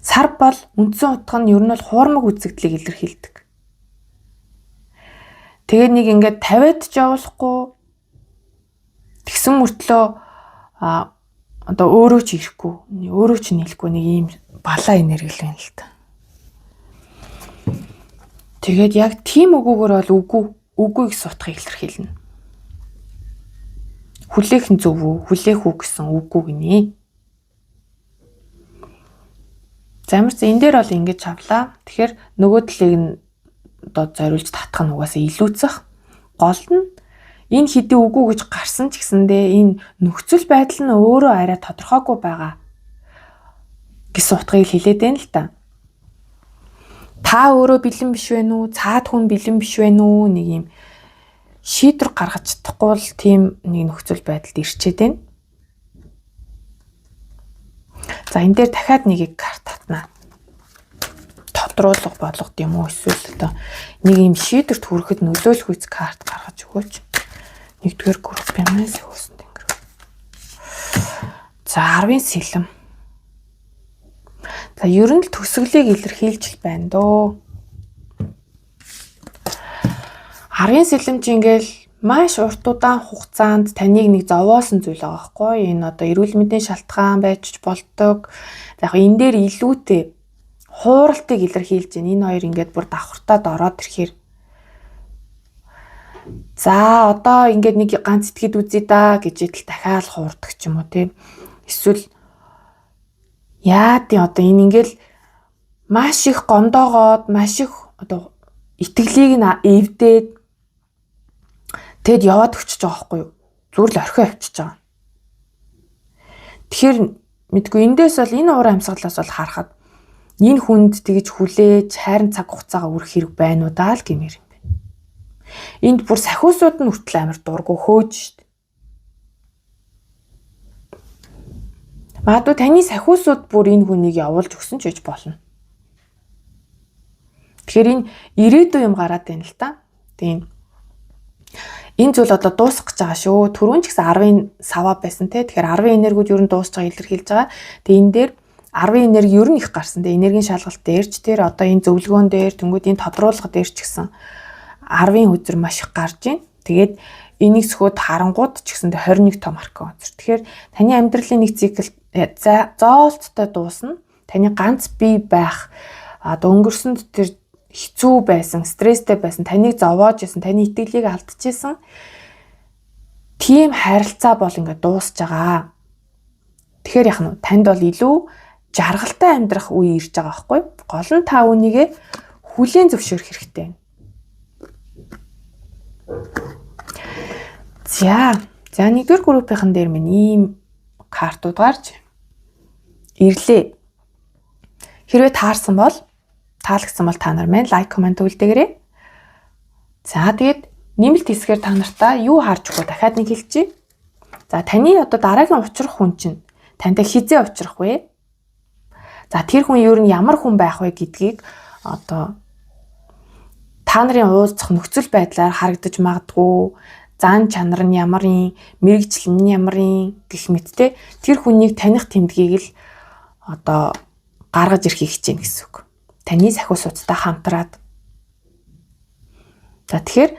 Сар бол үндсэн утга нь ер нь бол хуурмаг үзэгдлийг илэрхийлдэг. Тэгээд нэг ингээд 50-д ч явуулахгүй тэгсэн мөртлөө одоо өөрөө ч ирэхгүй, өөрөө ч нийлэхгүй нэг ийм балаа энерги л байна л та. Тэгээд яг тийм үгүүгээр бол үгүйг сутгахыг илэрхийлнэ. Хүлээх нь зөв үү? Хүлээх үү гэсэн үггүй гинэ. Замарч энэ дээр бол ингэж авлаа. Тэгэхээр нөгөө талыг нь одоо зориулж татах нь угаасаа илүүцэх. Гол нь энэ хэдий үгүй гэж гарсан ч гэсэндээ энэ нөхцөл байдал нь өөрөө арай тодорхойгүй байгаа гэсэн утгыг хэлээд байна л та. Та өөрөө бэлэн биш вэ нү? Цаад хүн бэлэн биш вэ нү? Нэг юм шийдвэр гаргаж чадахгүй л тийм нэг нөхцөл байдалд ирчээд байна. За энэ дээр дахиад нэг карт татнаа. Тодруулах бодлого юм уу? Эсвэл одоо нэг юм шийдвэрт хүрэхэд нөлөөлөх үз карт гаргаж өгөөч. Нэгдүгээр групп юмээс хөөсөн тэнгэр. За 10-ын сэлэм. За ер нь л төсөглийг илэрхийлж байна дөө. 10-ын сэлэм чи ингээл маш урт удаан хугацаанд таныг нэг зовоосон зүйл байгаа байхгүй. Энэ одоо эрүүл мэндийн шалтгаан байж болдог. Яг энэ дээр илүүтэй хууралтыг илэрхийлж байна. Энэ хоёр ингээд бүр давхартаад ороод ирэхээр за одоо ингээд нэг ганц итгэд үзье да гэж идэл дахиад хуурдаг ч юм уу тийм. Эсвэл яа тий одоо энэ ингээл маш их гомдоогоод маш их одоо итгэлийг нь эвдээд тэгэд яваад өчөж байгаа байхгүй юу? Зүгээр л орхио авчиж байгаа. Тэгэхээр мэдгүй эндээс бол энэ уур амьсгалаас бол харахад энэ хүнд тэгж хүлээж хайрын цаг хугацаагаа үрэх хэрэг байна уу даа л гэмээр юм байна. Энд бүр сахиусууд нь хүртэл амар дургу хөөж штт. Магадгүй таны сахиусууд бүр энэ хүнийг явуулж өгсөн ч гэж болно. Тэгэхээр энэ ирээдүйн юм гараад байна л та. Тийм. Энэ зүйл одоо дуусах гэж байгаа шүү. Түрүүн ч гэсэн 10-ын саваа байсан те. Тэгэхээр 10-ын энергиуд ер нь дуусч байгаа илэрхийлж байгаа. Тэгээ энэ дээр 10-ын энерги ер нь их гарсан. Тэгээ энергийн шалгалт дээрч тэр одоо энэ зөвлөгөөн дээр тэнгууд энэ тодруулга дээр ч гэсэн 10-ын үзэр маш их гарч байна. Тэгээд энийг сөхөд харангууд ч гэсэн 21 том аркан үзэр. Тэгэхээр таны амьдралын нэг цикл зоолттой дуусна. Таны ганц бие байх одоо өнгөрсөнд тэр хэцүү байсан, стресстэй байсан, таныг зовоож исэн, таны итгэлийг алдчихсан. Тийм харилцаа бол ингээд дуусж байгаа. Тэгэхээр яах нь танд бол илүү жаргалтай амьдрах үе ирж байгаа байхгүй? Гол нь та үнийгээ хүлээн зөвшөөрөх хэрэгтэй. За нэгдүгээр группийн дээр минь ийм картууд гарч ирлээ. Хэрвээ таалагдсан бол та нар маань лайк, комент үлдээгээрэй. За тэгээд нэмэлт хэсгээр та нартаа юу харж өгөө дахиад нэг хэлчихье. За таны одоо дараагийн учрах хүн чинь тантай хизээ учрах вэ? За тэр хүн ер нь ямар хүн байх вэ гэдгийг одоо та нарын уулзах нөхцөл байдлаар харагдаж магадгүй. Зан чанар нь ямарын, мэрэгжил нь ямарын гэх мэттэй тэр хүнийг таних тэмдгийг л одоо гаргаж ирэхийг хичээнэ гэсэн үг. Таны сахиусуудтай хамтраад. За тэгэхээр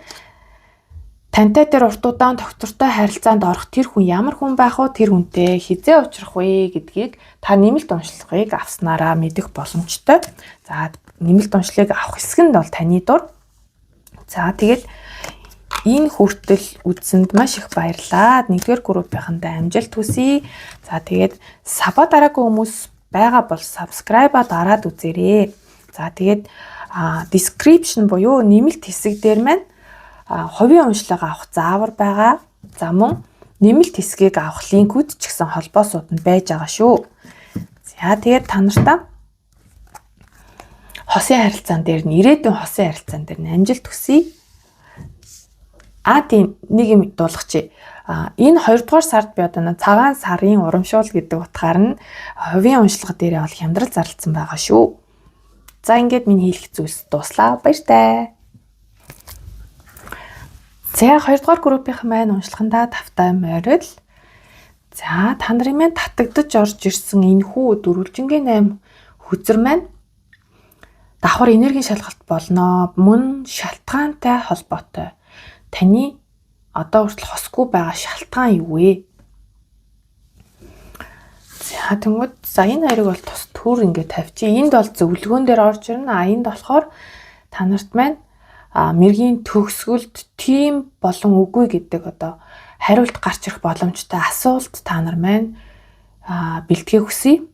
тантай тэр урт удаан доктортой харилцаанд орох тэр хүн ямар хүн байх вэ? Тэр хүнтэй хизээ уулзах вэ гэдгийг та нэмэлт уншлагыг авснараа мэдэх боломжтой. За нэмэлт уншлагыг авах хэсэг нь бол таны дур. За тэгээд энэ хүртэл үзсэнд маш их баярлалаа. Нэгдүгээр группийнхандаа амжилт хүсье. За тэгээд саба дараагүй хүмүүс байгаа бол subscribe-а дараад үзээрэй. За тэгээд description буюу нэмэлт хэсэг дээр маань хувийн уншлага авах заавар байгаа. За мөн нэмэлт хэсгийг авах линкүүд ч гэсэн холбоосууд нь байж байгаа шүү. За тэгээд та нартаа хосын харилцаан дээр нь ирээдүйн хосын харилцаан дээр нь амжилт хүсье. Тийм нэг юм дуулгачих. Энэ 2 дугаар сард би одоо цагаан сарын урамшуул гэдэг утгаар нь хувийн уншлага дээрээ бол хямдрал зарласан байгаа шүү. За ингээд миний хэлэх зүйлс дуслаа. Баяртай. За 2 дугаар группийн маань уншлагандаа тавтай морил. За та нарын маань татагдж орж ирсэн энэ хүү дөрвөлжингийн 8 хүзэр маань давхар энергийн шалгалт болно. Мөн шалтгаантай холбоотой. Таны одоо хүртэл хосгүй байгаа шалтгаан юу вэ? За тэгвэл энэ хоёрыг бол тус төр ингээд тавьчих. Энд бол зөвлөгөөн дээр орж ирнэ. Энд болохоор та нарт маань мэргийн төгсгөлд тийм болон үгүй гэдэг одоо хариулт гарч ирэх боломжтой асуулт та нар маань бэлтгээ хүсье.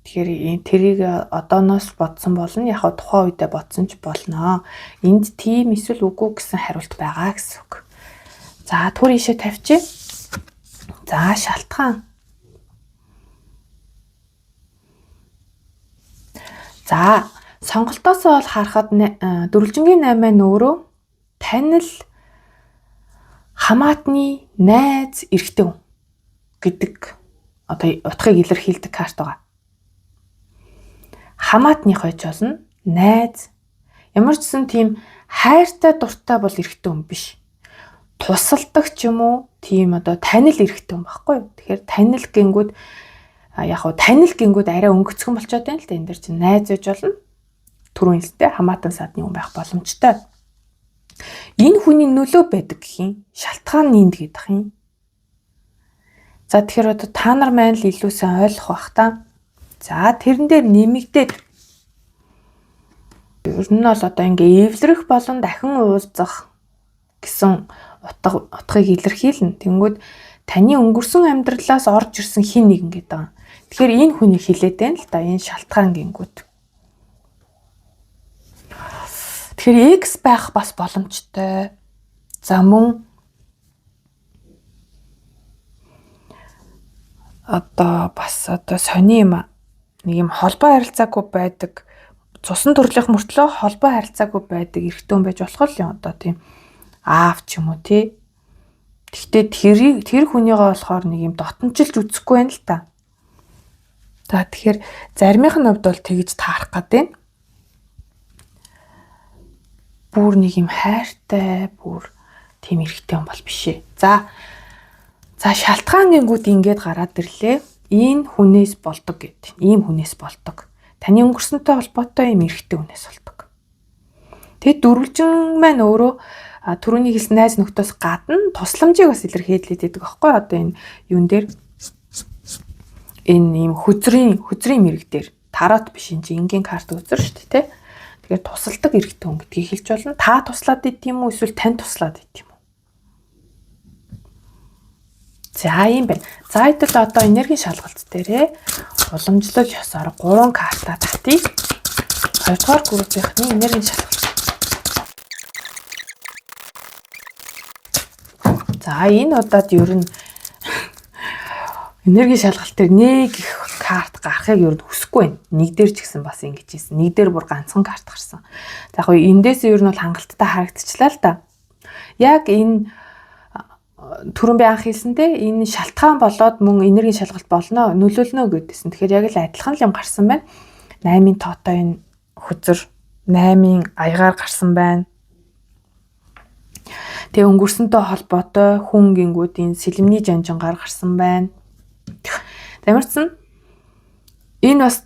Тэгэхээр тэрийг одооноос бодсон болно. Яг тухайн үедээ бодсон ч болно. Энд тийм эсвэл үгүй гэсэн хариулт байгаа гэсэн үг. За түр ийшээ тавьчих. За шалтгаан. За сонголтоос бол харахад дөрвөлжингийн 8 маань өөрөө танил хамаатны найз эрэгтэй хүн гэдэг одоо утгыг илэрхийлдэг карт байгаа. Хамаатны хойч болно найз. Ямар ч гэсэн тийм хайртай дуртай бол эрэгтэй хүн биш. Тусалдаг ч юм уу тийм одоо танил эрэгтэй хүн баггүй юу. Тэгэхээр танил гингүүд танил гингүүд арай өнгөцгөн болчиход байна л да. Энд дэр чинь найз үж болно. Түрүүн хэлстэй хамаатан садны хүн байх боломжтой. Энэ хүний нөлөө байдаг гэх юм. Шалтгаан нэнд гэдэг юм. За тэгэхээр одоо та нар маань л илүү сайн ойлгох бах та. За тэрэн дээр нэмэгдээд ер нь бол одоо ингээ эвлэрэх болон дахин уулзах гэсэн утгыг илэрхийлнэ. Тэнгүүд таны өнгөрсөн амьдралаас орж ирсэн хин нэгэн гэдэг юм. Тэгэхээр энэ хүнийг хилээд байна л да. Энэ шалтгаан гингүүд. Тэгэхээр X байх бас боломжтой. За мөн сони юм нэг юм холбоо харилцаагүй байдаг, цусан төрлийнх мөртлөө холбоо харилцаагүй байдаг эрэгтэй хүн байж болох л юм одоо тийм аав ч юм уу тий. Гэхдээ тэр хүнийгаа болохоор нэг юм дотночилж үзэхгүй байна л та. За тэгэхээр заримынх нь хувьд бол тэгж таарах гэдэг. Бүр нэг юм хайртай, бүр тийм эрэгтэй хүн бол биш ээ. За шалтгаан гингүүд ингээд гараад ирлээ. Энэ хүнээс болдог гэд. Ийм хүнээс болдог. Таны өнгөрсөнтэй холбоотой юм эрэгтэй хүнээс болдог. Тэгээд дөрвөлжин маань өөрөө түрүүний хэлсэн найз нөхдөөс гадна тусламжийг бас илэрхийлээд байдаг аахгүй одоо энэ юун дээр энэ ийм хүзрийн мэрэг дээр тарот биш энэ энгийн карт үзэр шүү дээ тий. Тэгэхээр тусалдаг эрэгтэй хүн гэдгийг хэлж болно. Та туслаад ид юм уу эсвэл тань туслаад ид юм уу? За юм байна. За эдэл одоо энергийн шалгалт дээрээ уламжлал ёсоор 3 карта татъя. 2 дугаар группийнхны энергийн шалгалт. За энэ удаад ер нь энергийн шалгалт дээр нэг их карт гарахыг ер нь хүсэхгүй байна. Нэг дээр ч гэсэн бас ингэж ийсэн. Нэг дээр бүр ганцхан карт гарсан. За яг эндээс ер нь бол хангалттай харагдчихлаа л да. Яг энэ түрүүн би анх хэлсэнтэй энэ шалтгаан болоод мөн энергийн шалгалт болно, нөлөөлнө гэдээсэн. Тэгэхээр яг л адилхан юм гарсан байна. 8-ын тоотой энэ хүзэр 8-ын аягаар гарсан байна. Тэгээ өнгөрсөнтэй холбоотой хүн гингүүдийн сэлэмний жанжингаар гарсан байна. Тамирчсан энэ бас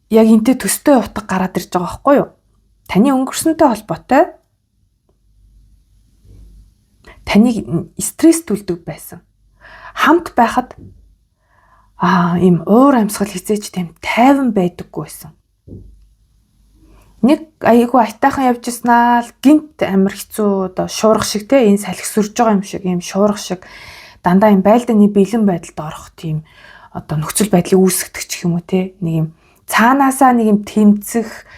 яг энтэй төстэй утга гараад ирж байгаа байхгүй юу? Таны өнгөрсөнтэй холбоотой таныг стресс түлдэг байсан. Хамт байхад ийм уур амьсгал хизээч тийм тайван байдаггүй байсан. Нэг айгүй айтайхан явж ирснаа л гинт амар хэцүү одоо шуурах шиг те энэ салхи сүрж байгаа юм шиг ийм шуурах шиг дандаа ийм байлдааны бэлэн байдалд орох тийм одоо нөхцөл байдлыг үүсгдэг ч юм уу те нэг юм цаанаасаа нэг юм тэмцэх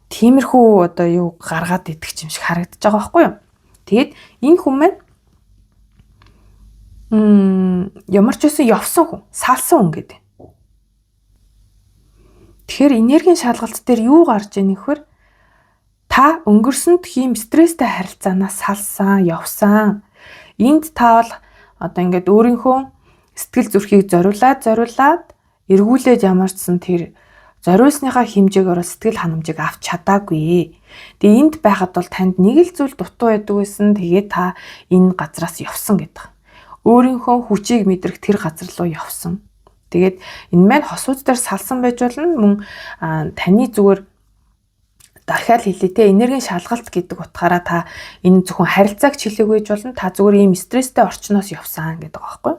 тиймэрхүү одоо юу гаргаад идэх юм шиг харагдаж байгаа байхгүй юу? Тэгээд энэ хүн маань ямар ч үсэн явсан хүн, салсан хүн гэдэг. Тэгэхээр энергийн шалгалт дээр юу гарч ийн нэхвэр та өнгөрсөнд хийм стресстэй харилцаанаас салсан, явсан. Энд та бол одоо ингээд өөрийнхөө сэтгэл зүрхийг зориулаад эргүүлээд ямарчсан тэр зориулсныхаа хэмжээгээр сэтгэл ханамжийг авч чадаагүй. Тэгээ энд байхад бол танд нэг л зүйл дутуу байдаг байсан. Тэгээ та энэ газраас явсан гэдэг. Өөрийнхөө хүчийг мэдрэх тэр газар руу явсан. Тэгээд энэ маань хосууц дээр салсан байж болно. Мөн таны зүгээр дахиад хэлээ те энергийн шалгалт гэдэг утгаараа та энэ зөвхөн харилцааг чилээг байж болно. Та зүгээр ийм стресстэй орчноос явсан гэдэг байгаа байхгүй.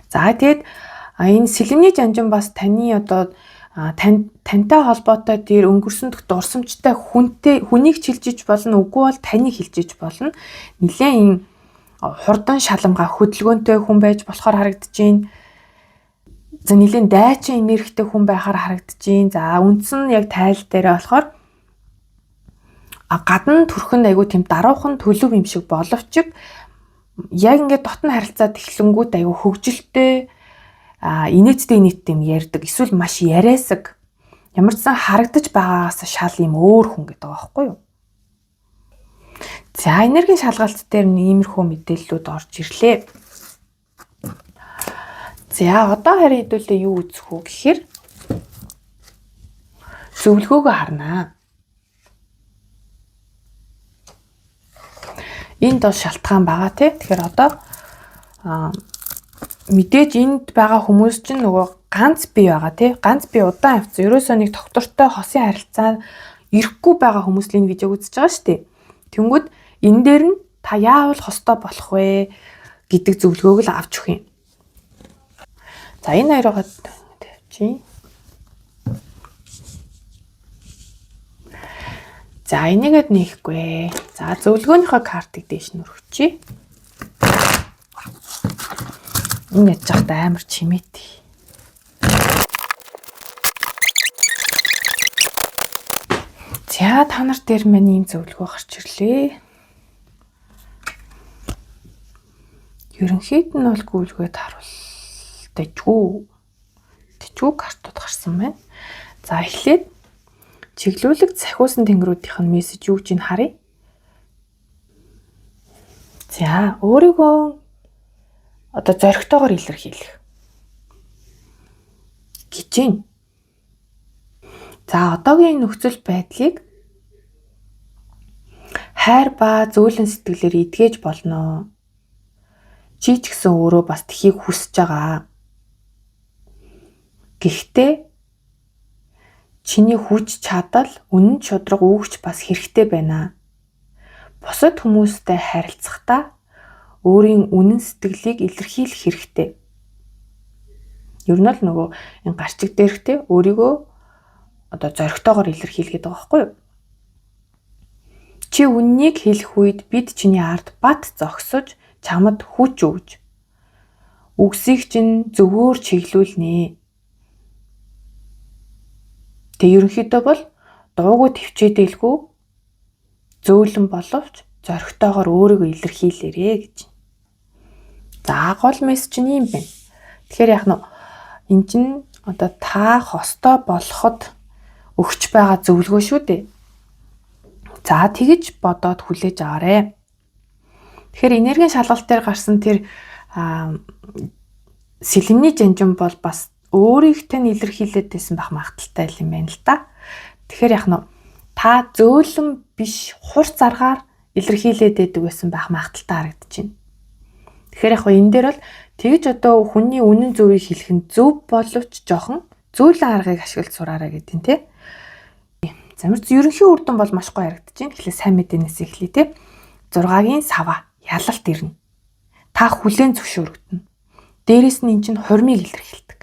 За тэгээд энэ сэлэмний жанжин бас таны одоо тантай холбоотой тэр өнгөрсөнд дурсамжтай хүнийг чилжиж болно. Үгүй бол таныг хилжиж болно. Нилээн энэ хурдан шаламгаа хөдөлгөөнтэй хүн байж болохоор харагдаж байна. За нилээн дайчин энергитэй хүн байхаар харагдаж байна. За үндсэн яг тайл дээрээ болохоор гадна төрхөн айгуу тийм даруухан төлөв юм шиг боловч яг ингээд дотн харилцаад эхлэнгүүт айгуу хөвгөлтэй инээдтэй юм ярьдаг. Эсвэл маш яриасаг. Ямар ч сан харагдаж байгаагаас шал юм өөр хүн гэдэг байгаа байхгүй юу? За энергийн шалгалт дээр иймэрхүү мэдээллүүд орж ирлээ. За одоо харин хэдүүлээ юу үзэх үү гэхээр зөвлөгөөгөө харнаа. Энд бол шалтгаан байгаа тий. Тэгэхээр одоо мэдээж энд байгаа хүмүүс чинь нөгөө ганц бие байгаа тий. Ганц бие удаан явцсан. Ерөөсөө нэг доктортой хосын харилцаа ирэхгүй байгаа хүмүүс л энэ видеог үзэж байгаа шүү дээ. Тэнгүүд энэ дээр нь та яавал хостой болох вэ гэдэг зөвлөгөөг л авч өгөх юм. За энэ хоёроо тавьчих. За энийгэд нээхгүй. За зөвлөгөөнийхөө картыг дээш нь өргөчье. Энэ яж захта амар чимээт. За та нар дээр маань ийм зөвлөгөө гарч ирлээ. Ерөнхийд нь бол гүйлгээд харуултайжгүй. Тэжгүй картууд гарсан байна. За эхлээд чиглүүлэг сахиусан тэнгэрүүдийнх нь мессеж юу гэж харъя. За өөрийгөө одоо зоригтойгоор илэрхийлэх гэж байна. За одоогийн нөхцөл байдлыг хайр ба зөөлөн сэтгэлээр эдгэж болно. Чи ч гэсэн өөрөө бас тхийг хүсэж байгаа. Гэхдээ чиний хүч чадал, үнэн чудраг өгч бас хэрэгтэй байна. Бусад хүмүүстэй харилцахдаа өөрийн үнэн сэтгэлийг илэрхийлэх хэрэгтэй. Ер нь л нөгөө энэ гарчиг дээрхтэй өөрийгөө одоо зоригтойгоор илэрхийлгээд байгаа байхгүй юу? Чи үннийг хэлэх үед бид чиний ард бат зогсож чамд хүч өгж үгсийг чинь зөвөөр чиглүүлнэ. Тэг ерөнхийдөө бол дуугүй төвчээдэлгүй зөөлөн боловч зоригтойгоор өөрийгөө илэрхийлээрэ гэж. За гол мессеж нь юм байна. Тэгэхээр яг нь эн чинь одоо та хостой болоход өгч байгаа зөвлөгөө шүү дээ. За тэгж бодоод хүлээж аваарэ. Тэгэхээр энергийн шалгалт дээр гарсан тэр сэлэмний жанжин бол бас өөрийнхөө нь илэрхийлээд байсан байх магадaltaй юм байна л да. Тэгэхээр яг нь та зөөлөн биш хурц аргаар илэрхийлээд байдаг байсан байх магадaltaй харагдаж байна. Тэгэхээр яг энэ дээр бол тэгж одоо хүний үнэн зөвийг хэлэх нь зөв боловч жоохон зөөлөн аргыг ашиглаж сураарай гэдэг нь тий. Замирц ерөнхий үр дүн бол маш гоё харагдаж байна. Тэгэхээр сайн мэдээнээс эхлэе тий. 6-гийн сава ялалт ирнэ. Та хүлээн зөвшөөрөгдөнө. Дээрээс нь эн чинь хурмыг илэрхийлдэг.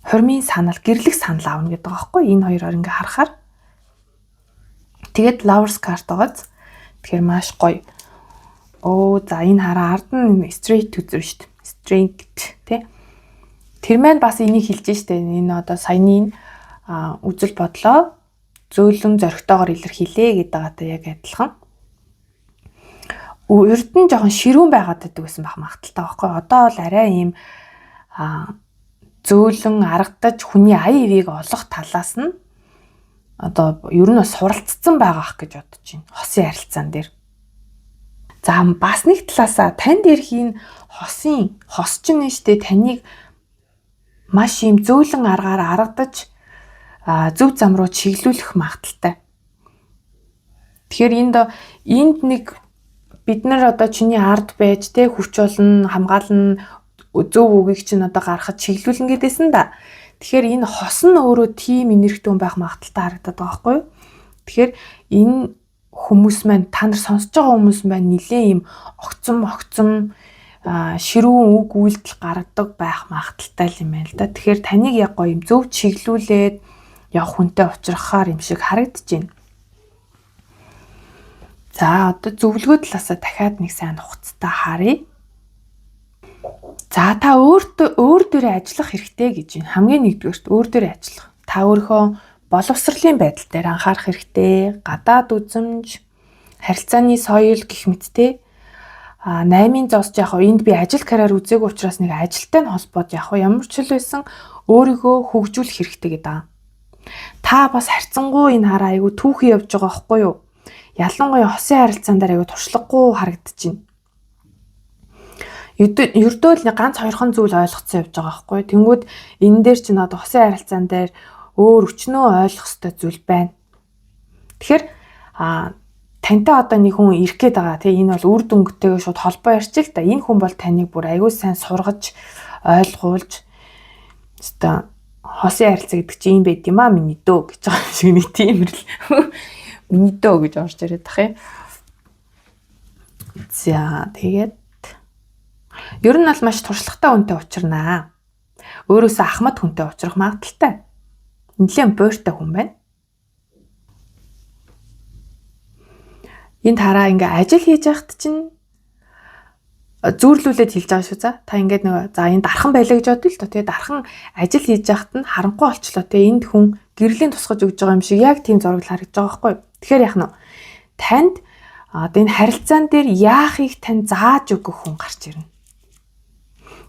Хурмын санал, гэрлэх санал аавна гэдэг байгаа байхгүй. Энэ хоёроор ингээ харахаар. Тэгээд Lovers card байгааз. Тэгэхээр маш гоё. За энэ хараа ард нь straight үзвэ шүү дээ. Straight тий. Тэр маань бас энийг хэлж штэ. Энэ одоо саяны үзэл бодлоо зөөлөн зоригтойгоор илэрхийлээ гэдэг байгаатай яг адилхан. Урд нь жоохон ширүүн байгаад байдаг гэсэн байх магадaltaй байхгүй. Одоо бол арай ийм зөөлөн аргадаж хүний аян ивийг олох талаас нь одоо ер нь суралцсан байгаа гэж бодож байна. Хосын харилцаан дээр. За бас нэг талаасаа танд ирэх энэ хос ч нь штэ таныг маш ийм зөөлөн аргаар аргадаж зөв зам руу чиглүүлэх магадaltaй. Тэгэхээр энд нэг бид нар одоо чиний ард байж те хүч болно, хамгаална, зөв үгийг чинь одоо гаргахад чиглүүлнэ гэдээсэн да. Тэгэхээр энэ хос нь өөрөө тийм энергитэй байх магадaltaй харагдаад байгаа байхгүй юу? Тэгэхээр энэ хүмүүс маань та нар сонсож байгаа хүмүүс маань нэлээ ийм огцом ширүүн үг үйлдэл гаргадаг байх магадaltaй юм байна л да. Тэгэхээр таныг яг гоё юм зөв чиглүүлээд явах хүнтэй уулзрахаар юм шиг харагдаж байна. За одоо зөвлөгөө талаасаа дахиад нэг сайн хугацтай харъя. За та өөр дээрээ ажиллах хэрэгтэй гэж байна. Хамгийн нэгдүгээрт өөр дээрээ ажиллах. Та өөрийнхөө боловсролын байдал дээр анхаарах хэрэгтэй. Гадаад үзмж, харилцааны соёл гэх мэттэй 8-ын зоос яг энд би ажил карьер үзээгүй учраас нэг ажилтай нь холбоод яг ямар ч л байсан өөрийгөө хөгжүүлэх хэрэгтэй гэдэг. Та бас харьцангуй энэ хараа айгу түүхэн явж байгаа байхгүй юу? Ялангуяа хосын харилцаан дээр айгу туршлагагүй харагдаж байна. Ердөө л ганц хоёрхан зүйл ойлгоцсон явж байгаа байхгүй. Тэнгүүд энэ дээр чинь одоо хосын харилцаан дээр өөр өчнөө ойлгох ёстой зүйл байна. Тэгэхээр тантай одоо нэг хүн ирэх гээд байгаа тий энэ бол үр дүнтэйгээ шууд холбоо ярьчих л да. Энэ хүн бол таныг бүр аягүй сайн сургаж ойлгуулж өстой хосын харилцаа гэдэг чинь юм байд юм аа миний дөө гэж байгаа юм шиг нэг тиймэрл миний дөө гэж орж ирээд тах юм. За тэгээд ер нь бол маш туршлагатай хүнтэй учирнаа. Өөрөөсөө ахмад хүнтэй учрах магадaltaй. Нэлээд буйртай хүн байна. Энд хараа ингээ ажил хийж байхад чинь зүүрлүүлээд хэлж байгаа шүү. Та ингээд нөгөө за энэ дархан байлаа гэж бодъё л доо. Тэгээ дархан ажил хийж яхад нь харанхуй олчлоо. Тэгээ энд хүн гэрлийн тусгаж өгж байгаа юм шиг яг тийм зураг харагдаж байгаа байхгүй юу? Тэгэхээр яах нь вэ? Танд одоо энэ харилцаан дээр яахыг тань зааж өгөх хүн гарч ирнэ.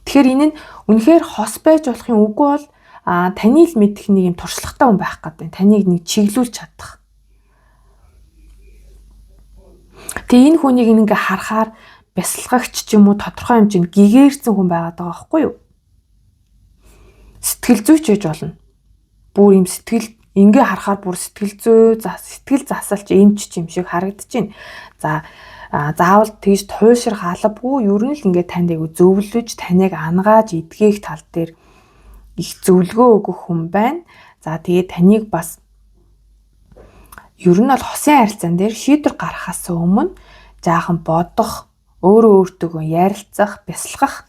Тэгэхээр энэ нь үнэхээр хос байж болохын үгүй бол таны л мэдэх нэг юм туршлагатай хүн байх гэдэг. Таныг нэг чиглүүлж чадах. Тэгээ энэ хүнийг ингээ харахаар бясалгагч ч юм уу тодорхой хэмжээнд гэгээрсэн хүн байгаад байгаа байхгүй юу? Сэтгэл зүйч гэж болно. Бүр юм сэтгэл ингээ харахаар бүр сэтгэл засалч эмч юм шиг харагдаж байна. За заавал тэгж туйлшир халбгүй ер нь л ингээ танд айгу зөвлөж таныг ангааж эдгээх тал дээр их зөвлөгөө өгөх хүн байна. За тэгээ таныг бас ер нь бол хосын харилцаан дээр шийдвэр гаргахаас өмнө жаахан бодох, өөрөө өөртөө ярилцах, бясалгах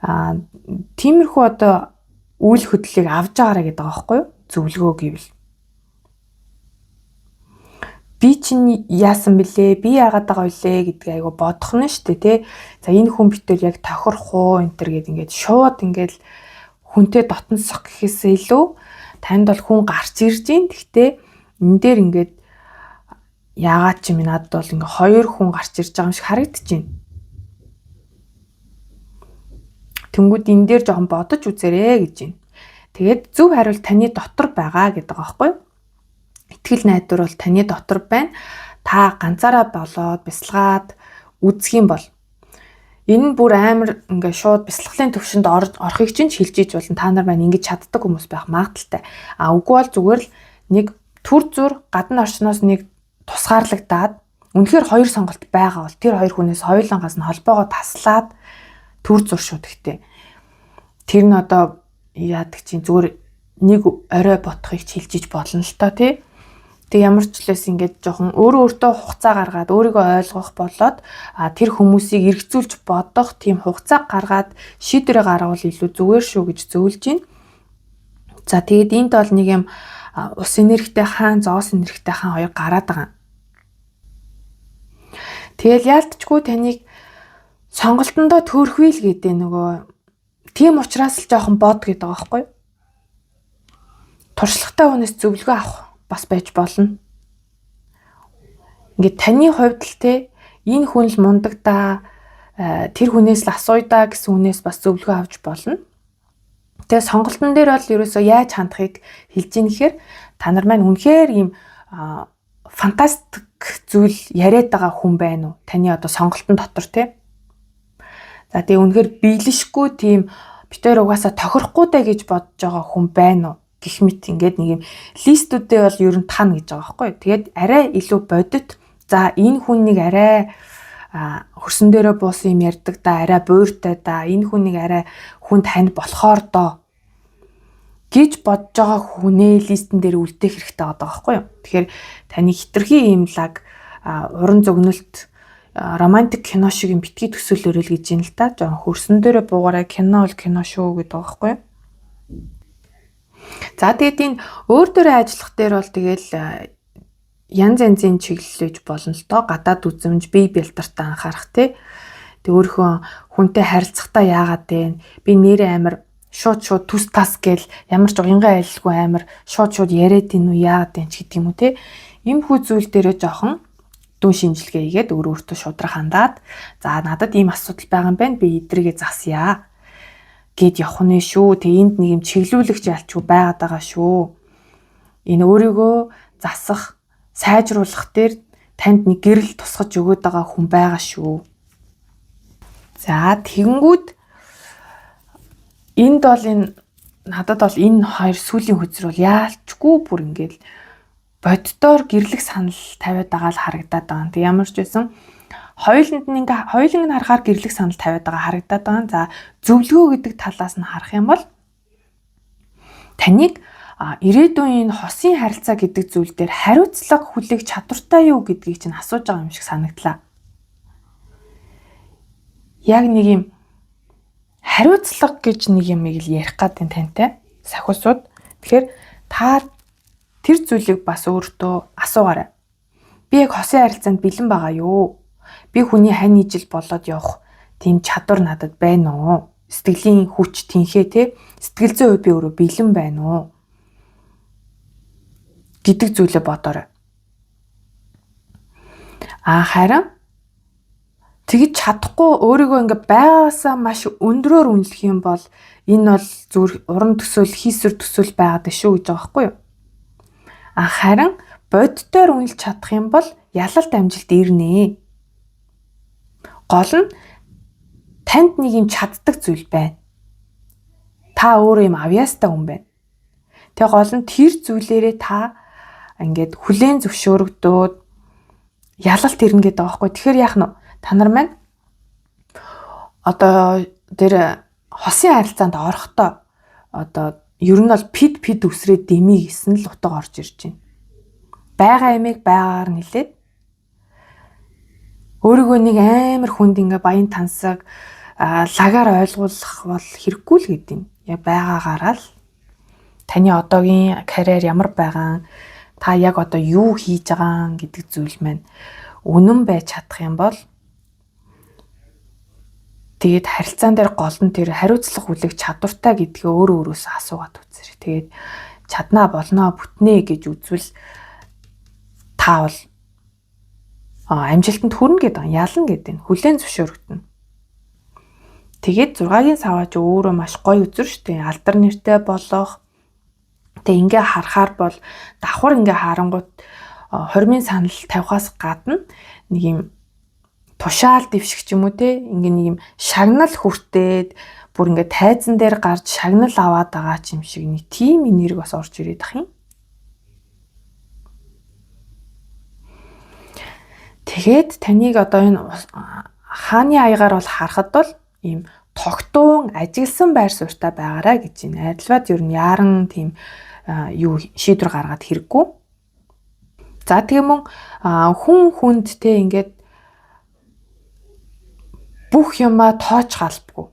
тиймэрхүү одоо үйл хөдлөлийг авч байгаарай гэдэг байгаа байхгүй юу? Зөвлөгөө гэвэл. Би чинь яасан бэлээ? Би яагаад байгаа вүлээ гэдгийг айгу бодох нь шүү дээ, тий. За энэ хүн битүүл яг тохирох уу энэ төр гээд ингээд шууд ингээд хүнтэй дотносох гэхээсээ илүү танд бол хүн гарч ирж гин. Гэхдээ энэ дээр ингээд яагаад ч юм надад бол ингээ хоёр хүн гарч ирж байгаа юм шиг харагдаж байна. Тэнгүүд энэ дээр жоохон бодож үзээрэй гэж байна. Тэгээд зөв хариулт таны дотор байгаа гэдэг байгаа байхгүй юу? Итгэл найдвар бол таны дотор байна. Та ганцаараа болоод бясалгаад үзэх юм бол энэ бүр амар ингээ шууд бясалгалын төвшөнд орохыг чинь шилжиж болно. Та нар маань ингэж чаддаг хүмүүс байх магадaltaй. Үгүй бол зүгээр л нэг түр зур гадна орчноос нэг тусгаарлагдаад үнэхээр хоёр сонголт байгаа бол тэр хоёр хүнээс хоёулангаас нь холбоогоо таслаад түр зур шүү гэхдээ. Тэр нь одоо яадаг чинь зүгээр нэг орой ботхыг чилжиж болно л тоо тий. Тэг ямар ч лээс ингэж жоохон өөртөө хугацаа гаргаад өөрийгөө ойлгох болоод тэр хүмүүсийг эргцүүлж бодох тийм хугацаа гаргаад шийдвэрээ гаргавал илүү зүгээр шүү гэж зөвлөж байна. За тэгээд энд бол нэг юм ус энергитэй хаан, зоос энергитэй хаан хоёр гараад байгаа. Тэгэл яалтчгүй таныг сонголтондоо төрөхвээ л гэдэг нөгөө тийм учраас л жоохон бод гэдэг байгаа байхгүй юу? Туршлагатай хүнээс зөвлөгөө авах бас байж болно. Ингээд таны хувьд л те энэ хүн л мундаг да тэр хүнээс л асууя да гэсэн хүнээс бас зөвлөгөө авч болно. Тэгээ сонголтын дээр бол ерөөсөө яаж хандахыг хэлж ийн гэхээр та нар маань үнэхээр ийм фантастик зүйл яриад байгаа хүн байна уу? Таны одоо сонголтын дотор те. За тэгээ үнэхээр биелэшгүй тийм битээр угаасаа тохирохгүй даа гэж бодож байгаа хүн байна уу? Гэх мэт ингээд нэг юм листүүдээ бол ер нь тана гэж байгаа байхгүй юу. Тэгээд арай илүү бодит. За энэ хүн нэг арай хөрсөн дээрээ буусан юм ярьдаг да, арай буйртай да. Энэ хүн нэг арай хүн танд болохоор доо гэж бодож байгаа хүнээ листэн дээр үлдээх хэрэгтэй байгаа байхгүй юу. Тэгэхээр таны хитрхи ийм лаг уран зөгнөлт романтик кино шиг юм битгий төсөөлөөрэй л гэж юм л та. Жон хөрсөн дээрээ буугаараа кино бол кино шүү гэдэг байгаа байхгүй юу. За тэгээд энэ өөр дөрөө ажиллах дээр бол тэгэл янз янзын чиглэлж болно л доо. Гадаад үзмж, бие бэлтартаа анхаарах тий. Тэг өөрийнхөө хүнтэй харилцахдаа яагаад вэ? Би нэрээ амар шууд төс тас гээл ямар ч уянгаа айлгүй амар шууд яриад ийн үү яагаад вэ гэдэг юм уу тий. Иймхүү зүйл дээрээ жоохон дүн шинжилгээ хийгээд өөртөө шудраг хандаад за надад ийм асуудал байгаа юм байна. Би эдрийгээ засъя гэд явах нь шүү. Тэг энд нэг юм чиглүүлэгч ялчгүй байгаад байгаа шүү. Энэ өөрийгөө засах, сайжруулах дээр танд нэг гэрэл тусгаж өгöd байгаа хүн байгаа шүү. За тэгэнгүүт энд бол надад бол энэ хоёр сүлийн хөзөр бол яалчгүй бүр ингээл боддоор гэрлэх санал тавиад байгаа л харагдаад байгаа. Тэг ямар ч байсан хоёуланд нь ингээ хоёуланг нь харахаар гэрлэх санал тавиад байгаа харагдаад байгаа. За зөвлөгөө гэдэг талаас нь харах юм бол таныг ирээдүйн энэ хосын харилцаа гэдэг зүйл дээр хариуцлага хүлээх чадвартай юу гэдгийг чинь асууж байгаа юм шиг санагдлаа. Яг нэг юм хариуцлага гэж нэг юмыг л ярих гэдэг тантай сахиусууд. Тэгэхээр та тэр зүйлийг бас өөртөө асуугаарай. Би яг хосын харилцаанд бэлэн байгаа юу? Би хүний хань ижил болоод явах тийм чадвар надад байна уу? Сэтгэлийн хүч тэнхээ те сэтгэл зүйн хувьд би өөрөө бэлэн байна уу гэдэг зүйлээ бодоорой. Харин тэгж чадахгүй өөрийгөө ингээ байгаасаа маш өндрөөр үнэлэх юм бол энэ бол зүр уран төсөөл хийсвэр төсөөл байгаад шүү гэж байгаа байхгүй юу? Харин боддоор үнэлж чадах юм бол ялалт амжилт ирнэ. Гол нь танд нэг юм чаддаг зүйл байна. Та өөрөө юм авьяастай хүн байна. Тэгээ гол нь тэр зүйлээрээ та ингээд хүлээн зөвшөөрөгдөөд ялалт ирнэ гэдэг байгаа байхгүй. Тэгэхээр яах нь та нар маань одоо тэр хосын харилцаанд орохдоо одоо ер нь бол пид үсрээд дэмий гэсэн л утга орж ирж байна. Бага ямиг байгаагаар нэлээд өөрийгөө нэг амар хүнд ингээ баян тансаг лагаар ойлгуулах бол хэрэггүй л гэдэг юм. Яг байгаагаараа л таны одоогийн карьер ямар байгаа, та яг одоо юу хийж байгаа гэдэг зүйл маань үнэн байж чадах юм бол тэгээд харилцаан дээр гол нь тэр хариуцлага хүлээх чадвартай гэдгээ өөрөө өөрөөсөө асуугаад үзээрэй. Тэгээд чаднаа болноо бүтнэ гэж үзвэл та бол амжилтанд хүрнэ гэдэг нь ялна гэдэг нь хүлээн зөвшөөрөгдөнө. Тэгээд 6-гийн саваач өөрөө маш гоё үзэр штэ. Алдар нэртэй болох. Тэгээ ингээ харахаар бол давхар ингээ харангуут хормын санал тавихаас гадна нэг юм тушаал дэвших ч юм уу те ингээ нэг юм шагнал хүртээд бүр ингээ тайзан дээр гарч шагнал аваад байгаа ч юм шиг нэг тийм энерги бас орж ирээд ах юм. Тэгээд таныг одоо энэ хааны аягаар бол харахад бол ийм тогтуун ажигласан байр суурьтай байгаарай гэж байна. Арилваад ер нь яран тийм юу шийдвэр гаргаад хэрэггүй. За тийм мөн хүн хүнд те ингээд бүх юмаа тоож галбгүй.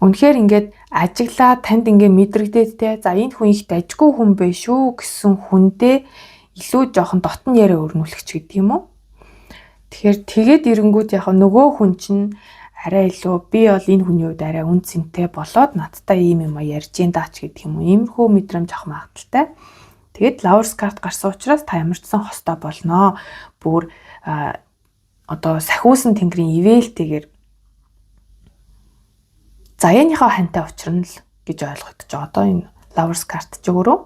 Үнэхээр ингээд ажиглаа танд ингээд мэдрэгдээд те за энэ хүн их дажгүй хүн bay шүү гэсэн хүндээ илүү жоохон дотн яриа өрнүүлэх ч гэдэг юм уу. Тэгэхээр тэгээд ирэнгүүт яг нөгөө хүн чинь арай илүү би бол энэ хүний хувьд арай үн цэнтэй болоод надтай ийм юм ярьж ин даач гэдэг юм уу. Иймэрхүү мэдрэмж авах магадaltaй. Тэгээд Lovers card гарсан учраас та ямар ч сан хостой болноо. Бүр одоо сахиусан тэнгэрийн ивэлтэйгээр заяаныхаа хантай учрна л гэж ойлгогдож байгаа. Одоо энэ Lovers card ч өөрөө.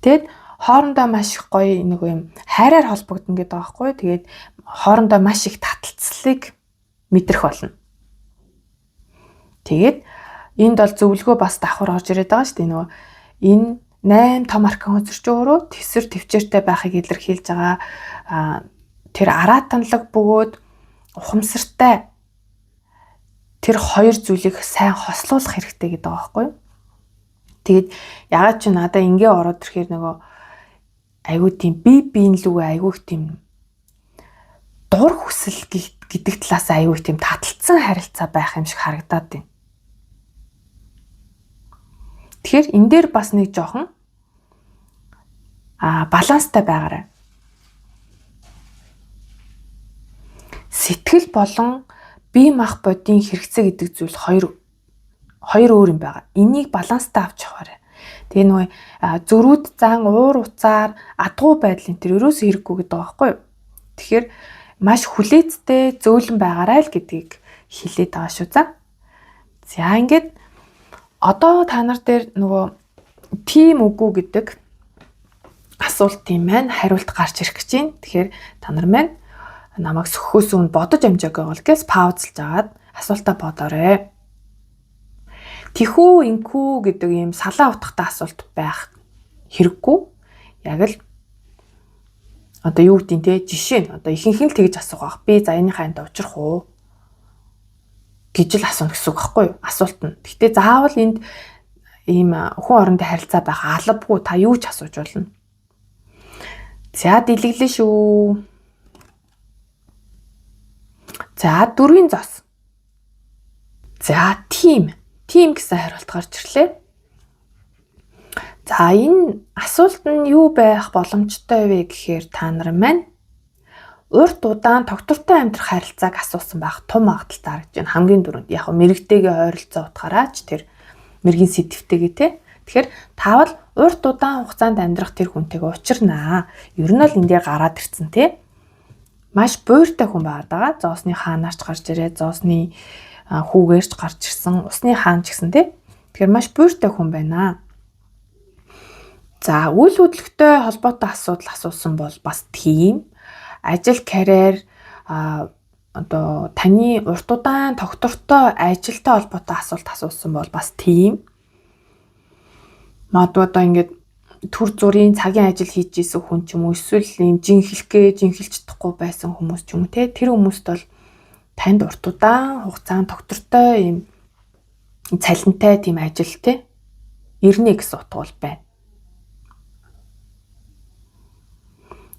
Тэгэд хоорондоо маш их гоё нэг юм хайраар холбогдно гэдэг байгаа байхгүй. Тэгээд хоорондоо маш их таталцлыг мэдрэх болно. Тэгээд энд бол зөвлөгөө бас давхар орж ирээд байгаа шүү дээ. Нөгөө энэ 8 том аркан үзэрч өөрөө тэсвэр төвчээртэй байхыг илэрхийлж байгаа. Тэр араа танлаг бөгөөд ухамсартай тэр хоёр зүйлийг сайн хослуулах хэрэгтэй гэдэг байгаа байхгүй. Тэгээд ягаад ч надаа ингээ ороод ирэхээр нөгөө айгүй тийм биеийн лүү айгүй тийм дур хүсэл гэдэг талаас айгүй тийм таталцсан харилцаа байх юм шиг харагдаад байна. Тэгэхээр энэ дээр бас нэг жоохон баланстай байгаарай. Сэтгэл болон бие мах бодийн хэрэгцээ гэдэг зүйл хоёр өөр юм байгаа. Энийг баланстай авч яваарай. Тэгээ нөгөө зөрүүд зан уур уцаар адгуу байдал энэ төр ерөөсөө хэрэггүй гэдэг байгаа байхгүй юу? Тэгэхээр маш хүлээцтэй зөөлөн байгаарай л гэдгийг хэлээд байгаа шүү за. За ингээд одоо та нар дээр нөгөө тийм үгүй гэдэг асуултын маань хариулт гарч ирэх гэж байна. Тэгэхээр та нар маань намайг сөхөөс өмнө бодож амжаагүй бол гэс паузлж агаад асуултаа бодоорой. Тэхүү инхүү гэдэг ийм салаа утгатай асуулт байх хэрэггүй. Яг л одоо юу гэдэг те жишээ нь одоо ихэнх нь л тэгж асуух. Би за энийхээ анд учрах уу гэж л асуух гэсэн үг байхгүй юу? Асуулт нь. Гэхдээ заавал энд ийм хүн орондын харилцаа байх албагүй та юу ч асууж болно. За дэлгэглэн шүү. За 4-ийн зос. За тим гэсэн хариулт гарч ирлээ. За энэ асуулт нь юу байх боломжтой вэ гэхээр та нар маань урт удаан тогтвортой амьдрах харилцааг асуусан байх том магадaltaа гэж байна. Хамгийн дөрөнд яг мэрэгтэйгээ ойролцоо утгаараач тэр мэргийн сэдвтэйгээ те. Тэгэхээр таавал урт удаан хугацаанд амьдрах тэр хүнтэйгээ учирнаа. Ер нь л эндээ гараад ирцэн те. Маш буйртай хүн байгаа. Зоосны хаанаарч гарч ирээ, зоосны хүүгээрч гарч ирсэн, усны хаан ч гэсэн те. Тэгэхээр маш буйртай хүн байна. За, үйл хөдлөлтөй холбоотой асуудал асуусан бол бас тийм. Ажил, карьер, одоо таны урт удаан тогтвортой ажилтай холбоотой асуулт асуусан бол бас тийм. Магадгүй одоо ингээд төр зүрийн цагийн ажил хийж исэн хүн ч юм уу, эсвэл ийм жинхэлж чадахгүй байсан хүмүүс ч юм уу те. Тэр хүмүүст бол танд урт удаан хугацаанд тогтвортой ийм цалинтай тийм ажил те ирнэ гэсэн утга бол байна.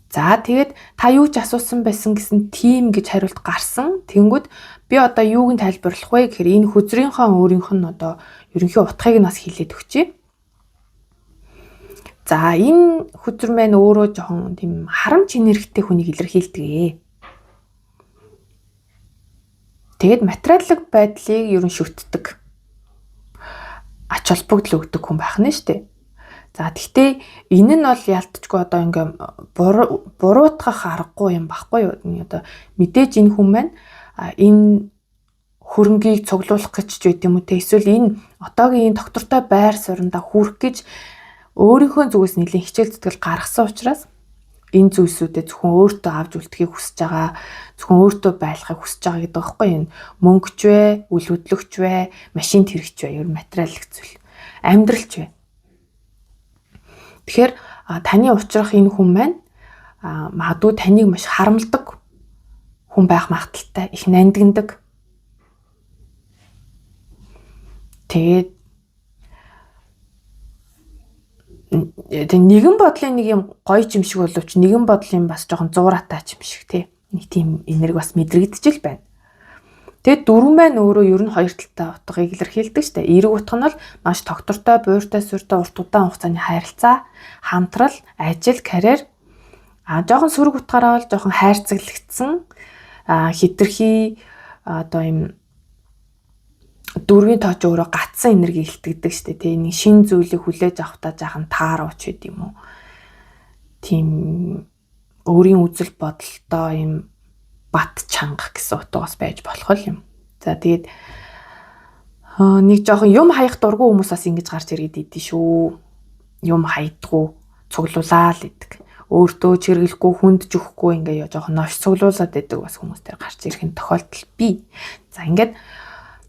За тэгээд та юу ч асуусан байсан гэсэн тийм гэж хариулт гарсан. Тэнгүүд би одоо юуг нь тайлбарлах вэ гэхээр энэ хүзрийнхаа өөрийнх нь одоо ерөнхий утгыг нь бас хэлээд өгчээ. За энэ хүзэр маань өөрөө жоохон тийм харамч энергитэй хүнийг илэрхийлдэг. Тэгээд материаллык байдлыг ерөн шүтдэг. Ач холбогдол өгдөг хүн байх нь шүү дээ. За тэгтээ энэ нь бол ялтчгүй одоо ингээм буруутгах аргагүй юм баггүй юу? Одоо мэдээж энэ хүн маань энэ хөрөнгийг цуглуулах гэж ч байт юм уу те. Эсвэл энэ одоогийн энэ доктортой байр суурьндаа хүрэх гэж өөрийнхөө зүгээс нэлийн хичээл зүтгэл гаргасан учраас энэ зүйлсүүдэд зөвхөн өөртөө авч үлдэхийг хүсэж байгаа, зөвхөн өөртөө байлгахыг хүсэж байгаа гэдэг байхгүй юу? Мөнгөч вэ, үл хөдлөгч вэ, машин хэрэгч вэ, ер нь материаллык зүйл, амьдралч вэ. Тэгэхээр таны учрах энэ хүн маань магадгүй таныг маш харамлдаг хүн байх магадaltaй, их нандиндаг. Тэгээд нэгэн бодлын нэг юм гоё юм шиг боловч нэгэн бодлын бас жоохон зуураатай юм шиг тий. Нэг тийм энерги бас мэдрэгдэж л байна. Тэгээд дөрвөн маань өөрөө ер нь хоёр талтай утгыг илэрхийлдэг шүү дээ. Эерэг утга нь бол маш тогтвортой, буйртай, сүртэй, урт удаан хугацааны харилцаа, хамтрал, ажил, карьер. Жоохон сөрөг утгаараа бол жоохон хайрцаглагдсан, хитрхи одоо юм дөрвийн тооч өөрөө гатсан энерги илтгэдэг шүү дээ. Нэг шин зүйлийг хүлээж авахтаа жаахан таарууч байд юм уу. Тийм өөрийн үзэл бодолтой юм бат чанга гэсэн утгаас байж болох юм. За тэгээд нэг жоохон юм хаях дургүй хүмүүс бас ингэж гарч ирээд идэв шүү. Юм хайдгуу цуглуулаад идэг. Өөртөө чиргэлэхгүй хүнд жөхгүй ингээ жоохон нош цуглуулад идэг бас хүмүүстэй гарч ирэх нь тохиолдол бий. За ингээд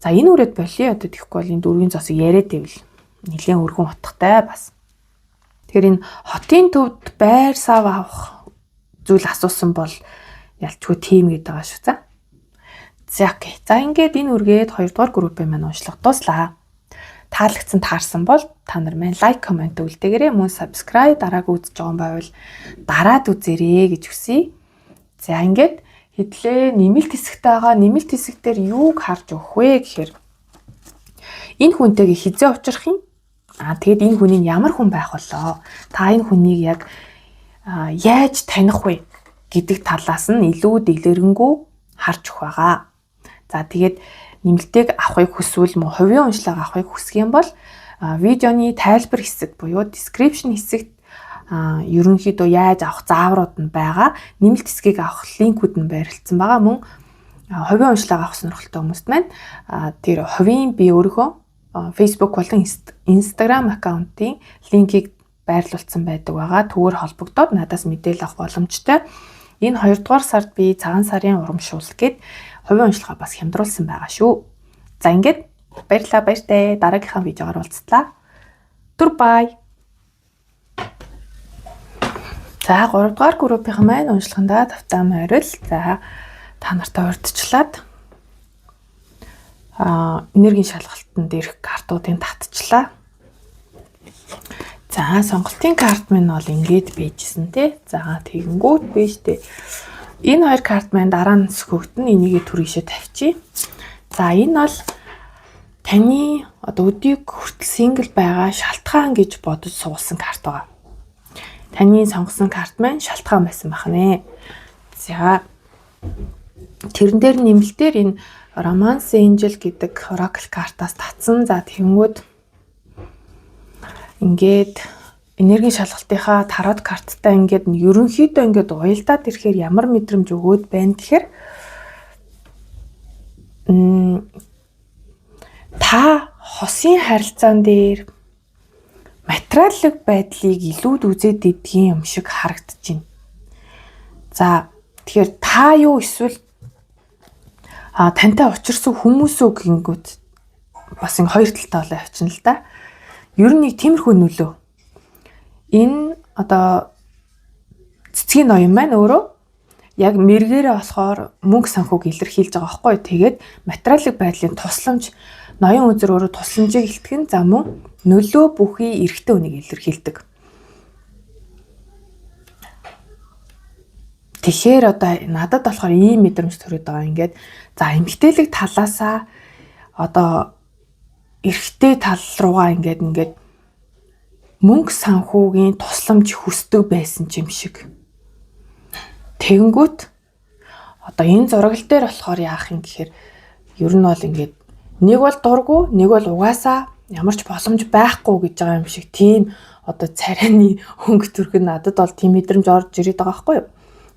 энэ үрээд болио одоо тэгэхгүй бол энэ дөрвийн зосыг яриад байвал нэлээд өргөн утгатай бас. Тэгэхээр энэ хотын төвд байр сав авах зүйл асуусан бол ялчгүй тим гэдэг байгаа шүү. За окей. За ингээд энэ үргээд 2 дугаар группийн маань уншлах дуслаа. Таалагдсан таарсан бол та нар маань лайк, комент үлдээгээрэй. Мөн subscribe дараагүй үзэж байгаа юм байвал дараад үзээрэй гэж хүсье. За ингээд хэдлээ нэмэлт хэсэгтэй байгаа. Нэмэлт хэсэгтэр юуг харж өгөх вэ гэхээр энэ хүнтэйгээ хизээ уулзах юм. Тэгэд энэ хүний ямар хүн байх болоо? Та энэ хүнийг яг яаж таних вэ гэдэг талаас нь илүү дэлгэрэнгүй харж өгөх байгаа. За тэгээд нэмэлтийг авахыг хүсвэл мөн хувийн уншлага авахыг хүсэх юм бол видеоны тайлбар хэсэг буюу description хэсэгт ерөнхийдөө яаж авах зааврууд нь байгаа. Нэмэлт хэсгийг авах линкүүд нь байрлагдсан байгаа. Мөн хувийн уншлага авах сонирхолтой хүмүүст маань тэр хувийн би өөрийнхөө Facebook болон Instagram аккаунтын линкийг байрлуулсан байдаг байгаа. Түүгээр холбогдоод надаас мэдээлэл авах боломжтой. Энэ 2 дугаар сард би цагаан сарын урамшуулал гээд хувийн уншлагаа бас хямдруулсан байгаа шүү. За ингээд баярлалаа баяртай. Дараагийнхаа видеогоор уулзлаа. Түр бай. За 3 дугаар группийн маань уншлагандаа тавтаа морил. За та нартай урьдчлаад энергийн шалгалтанд дээрх картуудыг татчихлаа. За сонголтын карт минь бол ингэж байжсэн тий. За тэгэнгүүт биш тий. Энэ хоёр карт маань дараа нь сөхөгдөн энийгээ түрийшээ тавьчих. За энэ бол таны одоо өдийг хүртэл сингл байгаа шалтгаан гэж бодож суулсан карт байгаа. Таны сонгосон карт маань шалтгаан байсан байх нэ. За тэрэн дээр нэмэлтээр энэ Romance Angel гэдэг Oracle картаас татсан. За тэгэнгүүт ингээд энергийн шалгалтынхаа тарот карттай ингээд ерөнхийдөө ингээд уялдаад ирэхээр ямар мэдрэмж өгөөд байна гэхээр та хосын харилцаан дээр материаллык байдлыг илүүд үзээд идэх юм шиг харагдаж байна. За тэгэхээр та юу эсвэл тантай учирсан хүмүүс үү гингүүд бас ин хоёр талтай болоо явчихна л да. Ер нь нэг тиймэрхүү нөлөө. Энэ одоо цэцгийн ноён маань өөрөө яг мэргээрээ болохоор мөнгө санхүүг илэрхийлж байгаа байхгүй. Тэгээд материаллык байдлын тусламж ноён үзэр өөрөө тусламжийг илтгэн за мөн нөлөө бүхий эрэгтэй үнийг илэрхийлдэг. Тэгэхээр одоо надад болохоор ийм мэдрэмж төрөд байгаа. Ингээд за эмгтээлэг талаасаа одоо эрэгтэй тал руугаа ингээд мөнгө санхүүгийн тусламж хүсдэг байсан юм шиг. Тэгэнгүүт одоо энэ зурагл дээр болохоор яах юм гэхээр ер нь бол ингээд нэг бол дургу, нэг бол угаасаа ямар ч боломж байхгүй гэж байгаа юм шиг тийм одоо царайны хөнгө төрх нь надад бол тийм мэдрэмж орж ирээд байгаа байхгүй юу.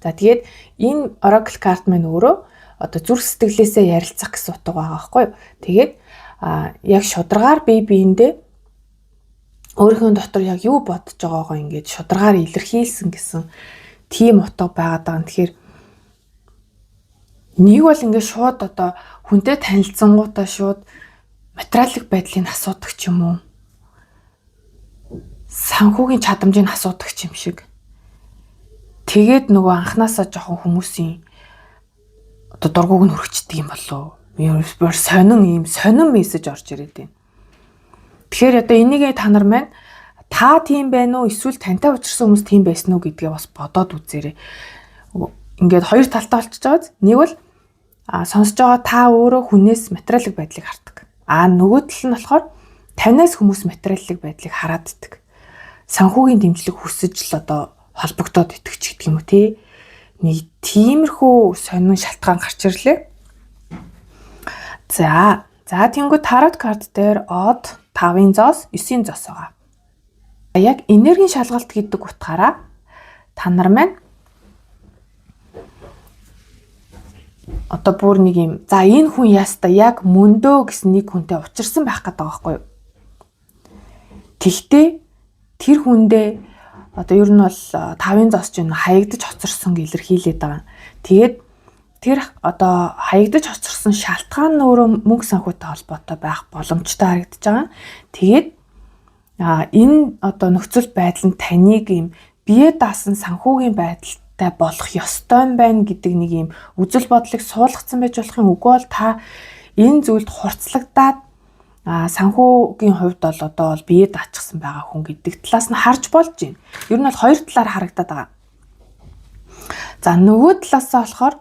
За тэгээд энэ Oracle card маань өөрөө одоо зүрх сэтгэлээсээ ярилцах гэсэн утга байгаа байхгүй юу. Тэгээд яг шударгаар бие биендээ өөрийнхөө дотор яг юу бодож байгаагаа ингээд шударгаар илэрхийлсэн гэсэн тийм утга байгаад байгаа. Тэгэхээр нэг бол ингээд шууд одоо хүнтэй танилцсангуудаа шууд материаллык байдлыг асуудаг ч юм уу. Санхүүгийн чадамжийг асуудаг ч юм шиг. Тэгээд нөгөө анханасаа жоохон хүмүүсийн одоо дургуг нь хөргчдөг юм болов. Бүр сонин мессеж орж ирээд байна. Тэгэхээр одоо энийг та нар маань та тийм байна уу эсвэл тантай уулзсан хүмүүс тийм байсан уу гэдгээ бас бодоод үзээрэй. Ингээд хоёр талтай болчихж байгааз. Нэг бол сонсож байгаа та өөрөө хүнээс материаллык байдлыг хардаг. Нөгөө тал нь болохоор танаас хүмүүс материаллык байдлыг хараад иддэг. Санхүүгийн дэмжлэг хүсэж л одоо холбогдоод итгэж гэдэг юм уу те. Нэг тиймэрхүү сонин шалтгаан гарч ирлээ. За тэнгүү тарот карт дээр од 5-ын зоос 9-ийн зоос байгаа. Яг энергийн шалгалт гэдэг утгаараа та нар маань одоо бүр нэг юм за энэ хүн яста яг мөндөө гэсэн нэг хүнтэй учирсан байх гэдэг байгаа байхгүй юу. Тэгтээ тэр хүндээ одоо ер нь бол 5-ын зоос чинь хаягдаж хоцорсон гэж илэрхийлээд байгаа. Тэгээд тэр одоо хаягдаж хоцорсон шалтгаан нь өөрөө мөнгө санхүүтэй холбоотой байх боломжтой харагдаж байгаа. Тэгээд энэ одоо нөхцөл байдал нь таныг юм бие даасан санхүүгийн байдалтай болох ёстой юм байна гэдэг нэг юм үзэл бодлыг суулгацсан байж болох юм. Үгүй бол та энэ зүйлд хурцлагдаад санхүүгийн хувьд бол одоо бол бие даачсан байгаа хүн гэдэг талаас нь харж болж байна. Ер нь бол хоёр талаар харагдаад байгаа. За нөгөө талаасаа болохоор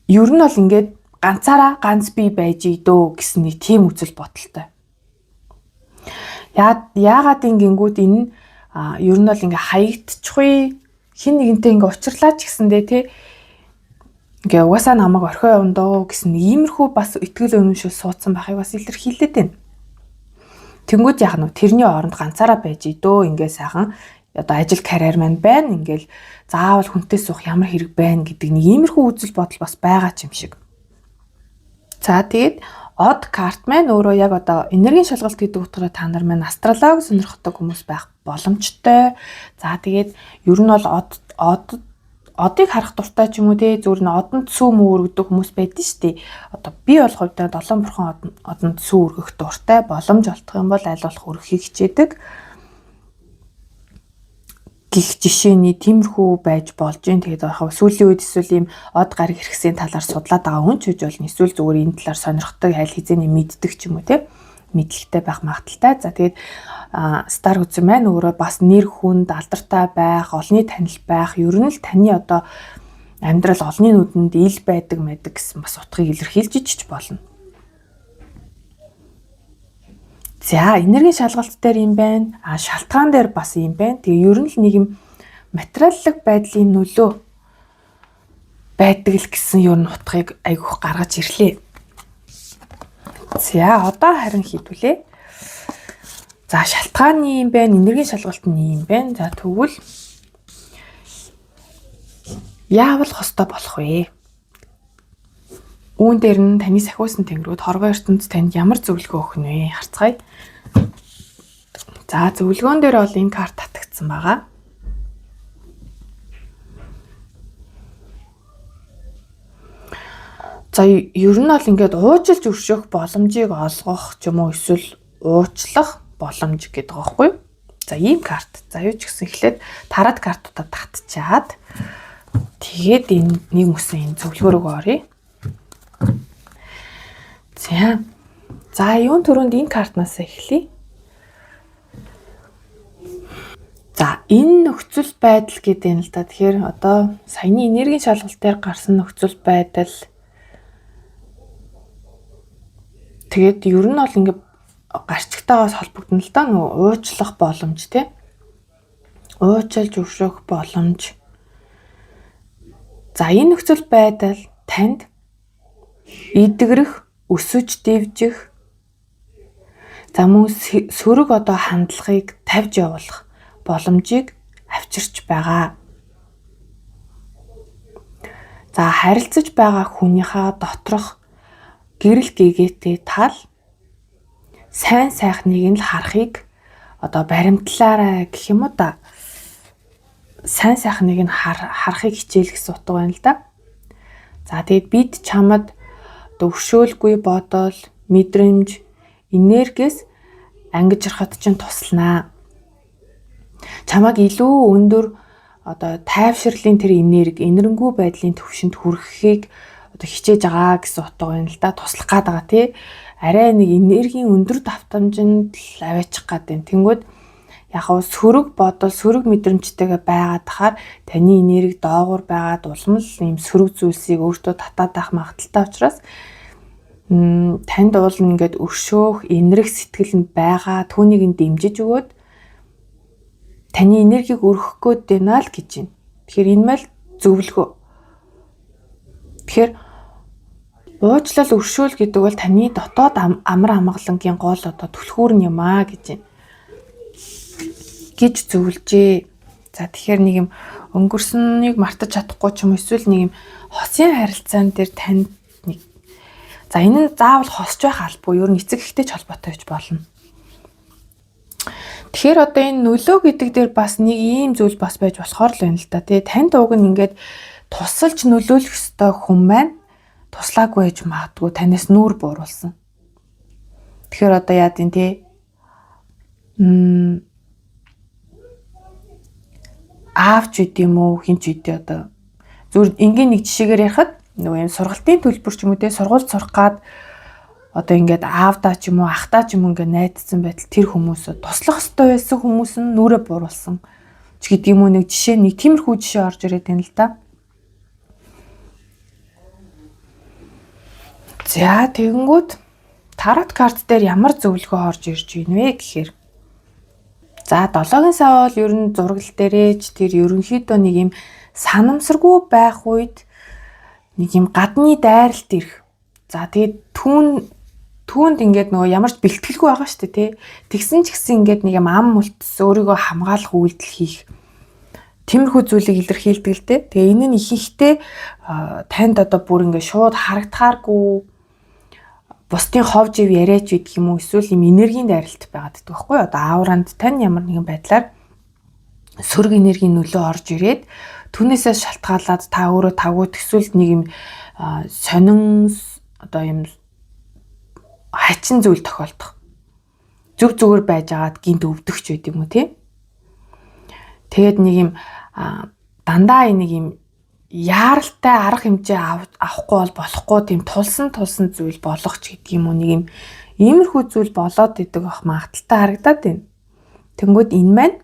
ер нь бол ингээд ганцаараа ганц бие байж идөө гэсэн нэг тийм үзэл бодолтой. Яагаад ингэнгүүт энэ нь ер нь бол ингээ хаягдчихгүй хин нэгэнтэй ингээ учирлаа ч гэсэндээ тий ингээ угаасаа намайг орхио явандаа гэсэн иймэрхүү бас итгэл үнэмшил суудсан байхыг бас илэрхийлээд байна. Тэнгүүд яах нь тэрний оронд ганцаараа байж идөө ингээ сайхан одоо ажил карьер маань байна ингээл заавал хүнтэй суух ямар хэрэг байна гэдэг нэг иймэрхүү үзэл бодол бас байгаа ч юм шиг. За тэгээд од карт маань өөрөө яг одоо энергийн шалгалт гэдэг утгаараа та нар маань астролог сонирхдаг хүмүүс байх боломжтой. За тэгээд ер нь бол одыг харах дуртай ч юм уу те зүгээр нь одонд сүү мөрөгдөг хүмүүс байдаг шүү дээ. Одоо би бол хувьдаа 7 бурхан одонд сүү өргөх дуртай боломж олдох юм бол аль болох өргөхийг хичээдэг. Гих жишээний тиймэрхүү байж болж юм. Тэгээд яхаа сүүлийн үед эсвэл ийм од гариг хэрэгсийн талаар судлаад байгаа хүн ч үж болно. Эсвэл зүгээр энэ талаар сонирхдаг аль хэзээний мэддэг ч юм уу те мэдлэгтэй байх магадaltaй. За тэгээд стар үзэн маань өөрөө бас нэр хүнд алдартай байх, олонний танил байх, ер нь л таны одоо амьдрал олонний нүдэнд ил байдаг гэсэн бас утгыг илэрхийлж ич болно. За энергийн шалгалт дээр юм байна. Шалтгаан дээр бас юм байна. Тэгээ ер нь л нэг юм материаллык байдлын нөлөө байдаг л гэсэн юу нутгийг айгүйх гаргаж ирлээ. За одоо харин хийдүүлээ. За шалтгааны юм байна, энергийн шалгалт нь юм байна. За тэгвэл яавал хостой болох вэ? Үүн дээр нь таны сахиусан тэнгэрүүд хорвоо ертөнд танд ямар зөвлөгөө өгөх нь вэ? Харцгаая. За зөвлөгөөн дээр бол энэ карт татагдсан байгаа. За ер нь бол ингээд уужилж өршөөх боломжийг олгох ч юм уу эсвэл уучлах боломж гэдэг байгаа байхгүй юу? За ийм карт. За юу ч гэсэн эхлээд тараад картуудаа татчихад тэгээд энэ нэг мөсөн энэ зөвлөгөө рүү оръё. За юун түрүүнд энэ картнаас эхлэе. За энэ нөхцөл байдал гэдэг юм л да. Тэгэхээр одоо саяны энергийн шалгалт дээр гарсан нөхцөл байдал. Тэгээд ер нь бол ингээд гарчигтайгаас холбогдно л да. Нөгөө уучлах боломж тий. Уучлж өршөөх боломж. За энэ нөхцөл байдал танд идэгрэх, өсөж дэвжих, за мөн сөрөг одоо хандлагыг тавьж явуулах боломжийг авчирч байгаа. За харилцаж байгаа хүнийхээ доторх гэрэл гэгээтэй тал сайн сайхныг нь л харахыг одоо баримтлаарай гэх юм уу да. Сайн сайхныг нь харахыг хичээл гэсэн утга байна л да. За тэгэд бид чамд өршөөлгүй бодол, мэдрэмж, энергиэс ангижрахад чинь туслана. Чамайг илүү өндөр одоо тайвширлын тэр энэрэнгүй байдлын төвшөнд хүрэхийг одоо хичээж байгаа гэсэн утга байна л да. Туслах гээд байгаа тий. Арай нэг энергийн өндөр давтамжинд л аваачих гээд байна. Тэнгүүд яг хөө сөрөг бодол, сөрөг мэдрэмжтэйгээ байгаад тахаар таны энерги доогуур байгаад улам л ийм сөрөг зүйлсийг өөртөө татаад авах магадaltaй учраас танд уул ингээд өршөөх, энерги сэтгэл нь байгаа, түүнийг нь дэмжиж өгөөд таны энергийг өргөх гээд байна л гэж байна. Тэгэхээр энэ мэл зөвлөгөө. Тэгэхээр уучлал өршөөл гэдэг бол таны дотоод амар амгалангийн гол одоо түлхүүр нь юм аа гэж байна. Гэж зөвлөжээ. За тэгэхээр нэг юм өнгөрснийг мартаж чадахгүй ч юм эсвэл нэг юм хосын харилцаан дээр танд нэг за энэ нь заавал хосч байх албагүй ер нь эцэг эхтэй ч холбоотой байж болно. Тэгэхээр одоо энэ нөлөө гэдэг дээр бас нэг ийм зүйл бас байж болохоор л байна л да. Тэгээ танд уг нь ингээд тусалж нөлөөлөх ёстой хүн маань туслаагүй байж магадгүй танаас нүүр бууруулсан. Тэгэхээр одоо яа дин те аавч үт юм уу хин ч үдээ одоо зүгээр энгийн нэг жишээгээр ярихад нөгөө юм сургалтын төлбөр ч юм уу те сургууль сурах гад одоо ингээд аавдаа ч юм уу ахтаа ч юм уу ингээд найдсан байтал тэр хүмүүсөө туслах ёстой байсан хүмүүс нь нүрэ бууруулсан ч гэдэг юм уу нэг жишээ нэг тиймэрхүү жишээ орж ирээд байна л да. За тэгэнгүүт тарот карт дээр ямар зөвлөгөө орж ирж байна вэ гэхээр за 7-гийн сав бол ер нь зургал дээрээч тэр ерөнхийдөө нэг юм санамсаргүй байх үед нэг юм гадны дайралт ирэх. За тэгээд түүнд ингээд нөгөө ямар ч бэлтгэлгүй байгаа шүү дээ тий. Тэгсэн ч гэсэн ингээд нэг юм ам мултс өөрийгөө хамгаалах үйлдэл хийх. Тиймэрхүү зүйлийг илэрхийлдэг л дээ. Тэгээ энэ нь ихэнхдээ танд одоо бүр ингээд шууд харагдахааргүй бусдын хов жив яриач гэдэг юм уу эсвэл юм энергийн дайралт байгаад байдаг байхгүй юу? Одоо ауранд тань ямар нэгэн байдлаар сөрөг энергийн нөлөө орж ирээд түүнээсээ шалтгаалаад та өөрөө тавгууд эсвэл нэг юм сонин одоо юм хачин зүйл тохиолдох. Зүг зүгээр байж агаад гинт өвдөгч байд юм уу тий? Тэгэд нэг юм дандаа нэг юм яаралтай арга хэмжээ авахгүй бол болохгүй тийм тулсан зүйл болгох ч гэдэг юм уу нэг юм иймэрхүү зүйл болоод идэг ах магадaltaй харагдаад байна. Тэнгүүд энэ маань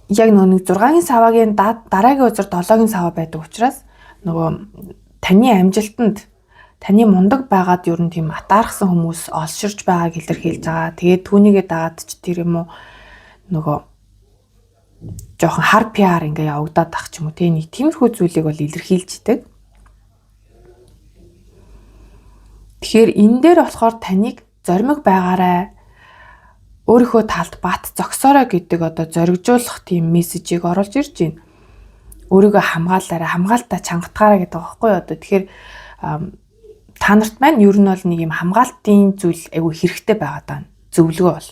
яг нэг 6-гийн савагийн дараагийн өдөр 7-гийн сава байдаг учраас нөгөө таны амжилтанд таны мундаг байгаад ер нь тийм атаархсан хүмүүс олширч байгааг илэрхийлж байгаа. Тэгээд түүнийгээ дагаад ч тэр юм уу нөгөө жоохон хар PR ингээ явагдаад ах ч юм уу тийм нэг тиймэрхүү зүйлийг бол илэрхийлж идэг. Тэгэхээр энэ дээр болохоор таныг зоримог байгаарай. Өөрийнхөө талд бат зогсоорой гэдэг одоо зоригжуулах тийм мессежийг оруулж ирж байна. Өөрийгөө хамгаалаарай, хамгаалтаа чангатгаарай гэдэг байгаа байхгүй юу одоо. Тэгэхээр та нарт маань ер нь бол нэг юм хамгаалтын зүйл айгүй хэрэгтэй байгаад байна. Зөвлөгөө бол.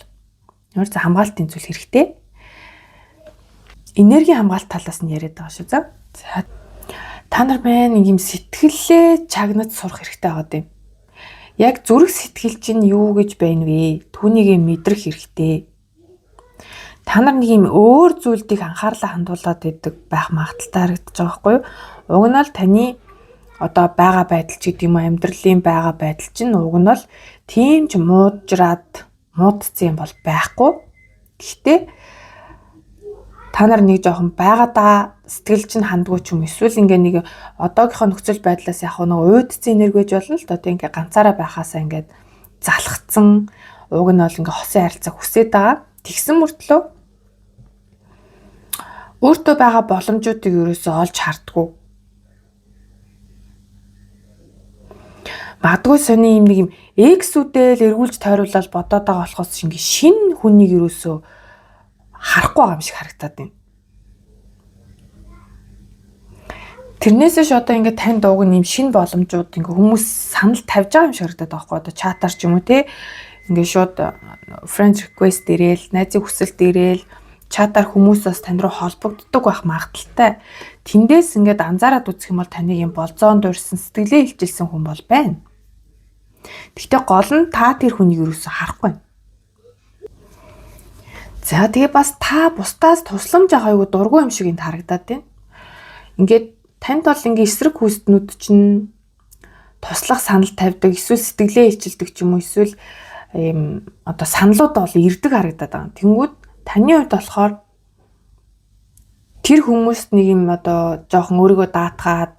Ямар ч хамгаалтын зүйл хэрэгтэй. Энерги хамгаалт талаас нь яриад байгаа шүү. За. Та нар маань нэг юм сэтгэлээ чагнаж сурах хэрэгтэй байгаа юм. Яг зүрх сэтгэл чинь юу гэж байна вэ? Түүнийг мэдрэх хэрэгтэй. Та нар нэг юм өөр зүйлдийг анхаарлаа хандуулаад байдаг байх магадaltaй харагдаж байгаа байхгүй юу? Уг нь л таны одоо байгаа байдал ч гэдэг юм уу амьдралын байгаа байдал чинь уг нь бол тийм ч муудцсан юм бол байхгүй. Гэхдээ та нар нэг жоохон байгаадаа сэтгэл чинь хандгүй ч юм эсвэл ингээ нэг одоогийнхоо нөхцөл байдлаас яг нэг уйдцсан энерги гэж болно л доо тийм ингээ ганцаараа байхаасаа ингээ залхацсан уг нь бол ингээ хосын харилцаа хүсээд байгаа. Тэгсэн мөртлөө өөртөө байгаа боломжуудыг ерөөсөө олж хардггүй. Магадгүй сони юм нэг юм эксүүдэл эргүүлж тойруулаад бодоод байгаа болохоос ингээ шинэ хүнийг ерөөсөө харахгүй байгаа юм шиг харагдаад байна. Тэрнээсээ ш одоо ингээ танд уг нь юм шинэ боломжууд ингээ хүмүүс санал тавьж байгаа юм шиг харагдаад байгаа байхгүй одоо чатаар ч юм уу те ингээ шууд friend request ирээл, найзын хүсэлт ирээл, чатаар хүмүүсээс тань руу холбогддог байх магадaltaй. Тэндээс ингээд анзаараад үзэх юм бол таныг юм болзоон дуурсан сэтгэлээ илчилсэн хүн бол байна. Гэхдээ гол нь та тэр хүнийг юусоо харахгүй. За тэгээ бас та бусдаас тусламж авах айгу дургүй юм шиг энд харагдаад байна. Ингээд танд бол ингээ эсрэг хүснүүд чинь туслах санал тавьдаг, эсвэл сэтгэлээ илчилдэг ч юм уу, эсвэл ийм одоо саналууд бол ирдэг харагдаад байгаа. Тэнгүүд таны хувьд болохоор тэр хүмүүст нэг юм одоо жоохон өөрийгөө даатгаад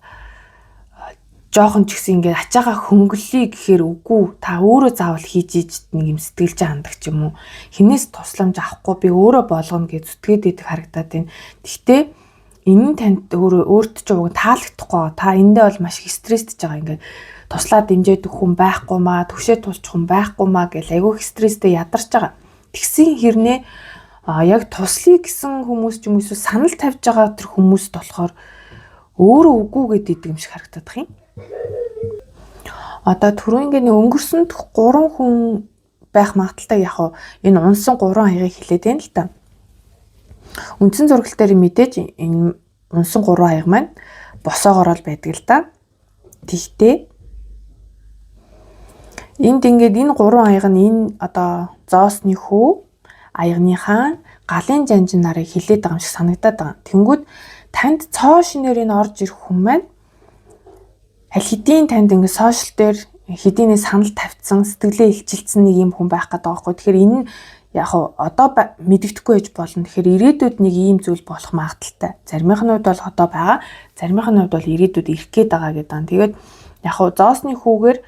жоохон ч гэсэн ингээ ачаага хөнгөлөе гэхээр үгүй та өөрөө заавал хийж иж нэг юм сэтгэлж хандаг ч юм уу. Хинээс тусламж авахгүй би өөрөө болгоно гэж зүтгээд идэх харагдаад байна. Гэхдээ энэ нь танд өөрт ч уг таалагдахгүй. Та эндээ бол маш их стресстэй байгаа. Ингээ туслаад дэмжээдэг хүн байхгүй маа, төвшөө тулчих хүн байхгүй маа гэл айгүй их стресстэй ядарч байгаа. Тэгсэн хэрнээ яг туслая гэсэн хүмүүс ч юм уу санал тавьж байгаа тэр хүмүүст болохоор өөрөө үгүй гэдэг юм шиг харагдаад байна. Одоо түрүүнгийн өнгөрсөн 3 хүн байх магадaltaй яг энэ унсан 3 аягийг хэлээд байна л та. Үндсэн зурагт дээр мэдээж энэ унсан 3 аяг маань босоогоор л байдаг л да. Тэгтээ энд ингээд энэ 3 аяг нь энэ одоо зоосны хүү аягныхаа галын жанжин нарыг хилээд байгаа юм шиг санагдаад байгаа. Тэнгүүд танд цоо шинээр энэ орж ирэх хүн маань аль хэдийн танд ингээд сошиал дээр хэдийнэ санал тавьсан, сэтгэлээ илчилсэн нэг юм хүн байх гэдэг байгаа байхгүй. Тэгэхээр энэ яг одоо мэддэхгүй байж болно. Тэгэхээр ирээдүйд нэг ийм зүйл болох магадaltaй. Заримынх нь хувьд бол одоо байгаа, заримынх нь хувьд бол ирээдүйд ирэх гээд байгаа гэдэг. Тэгээд яг зоосны хүүгээр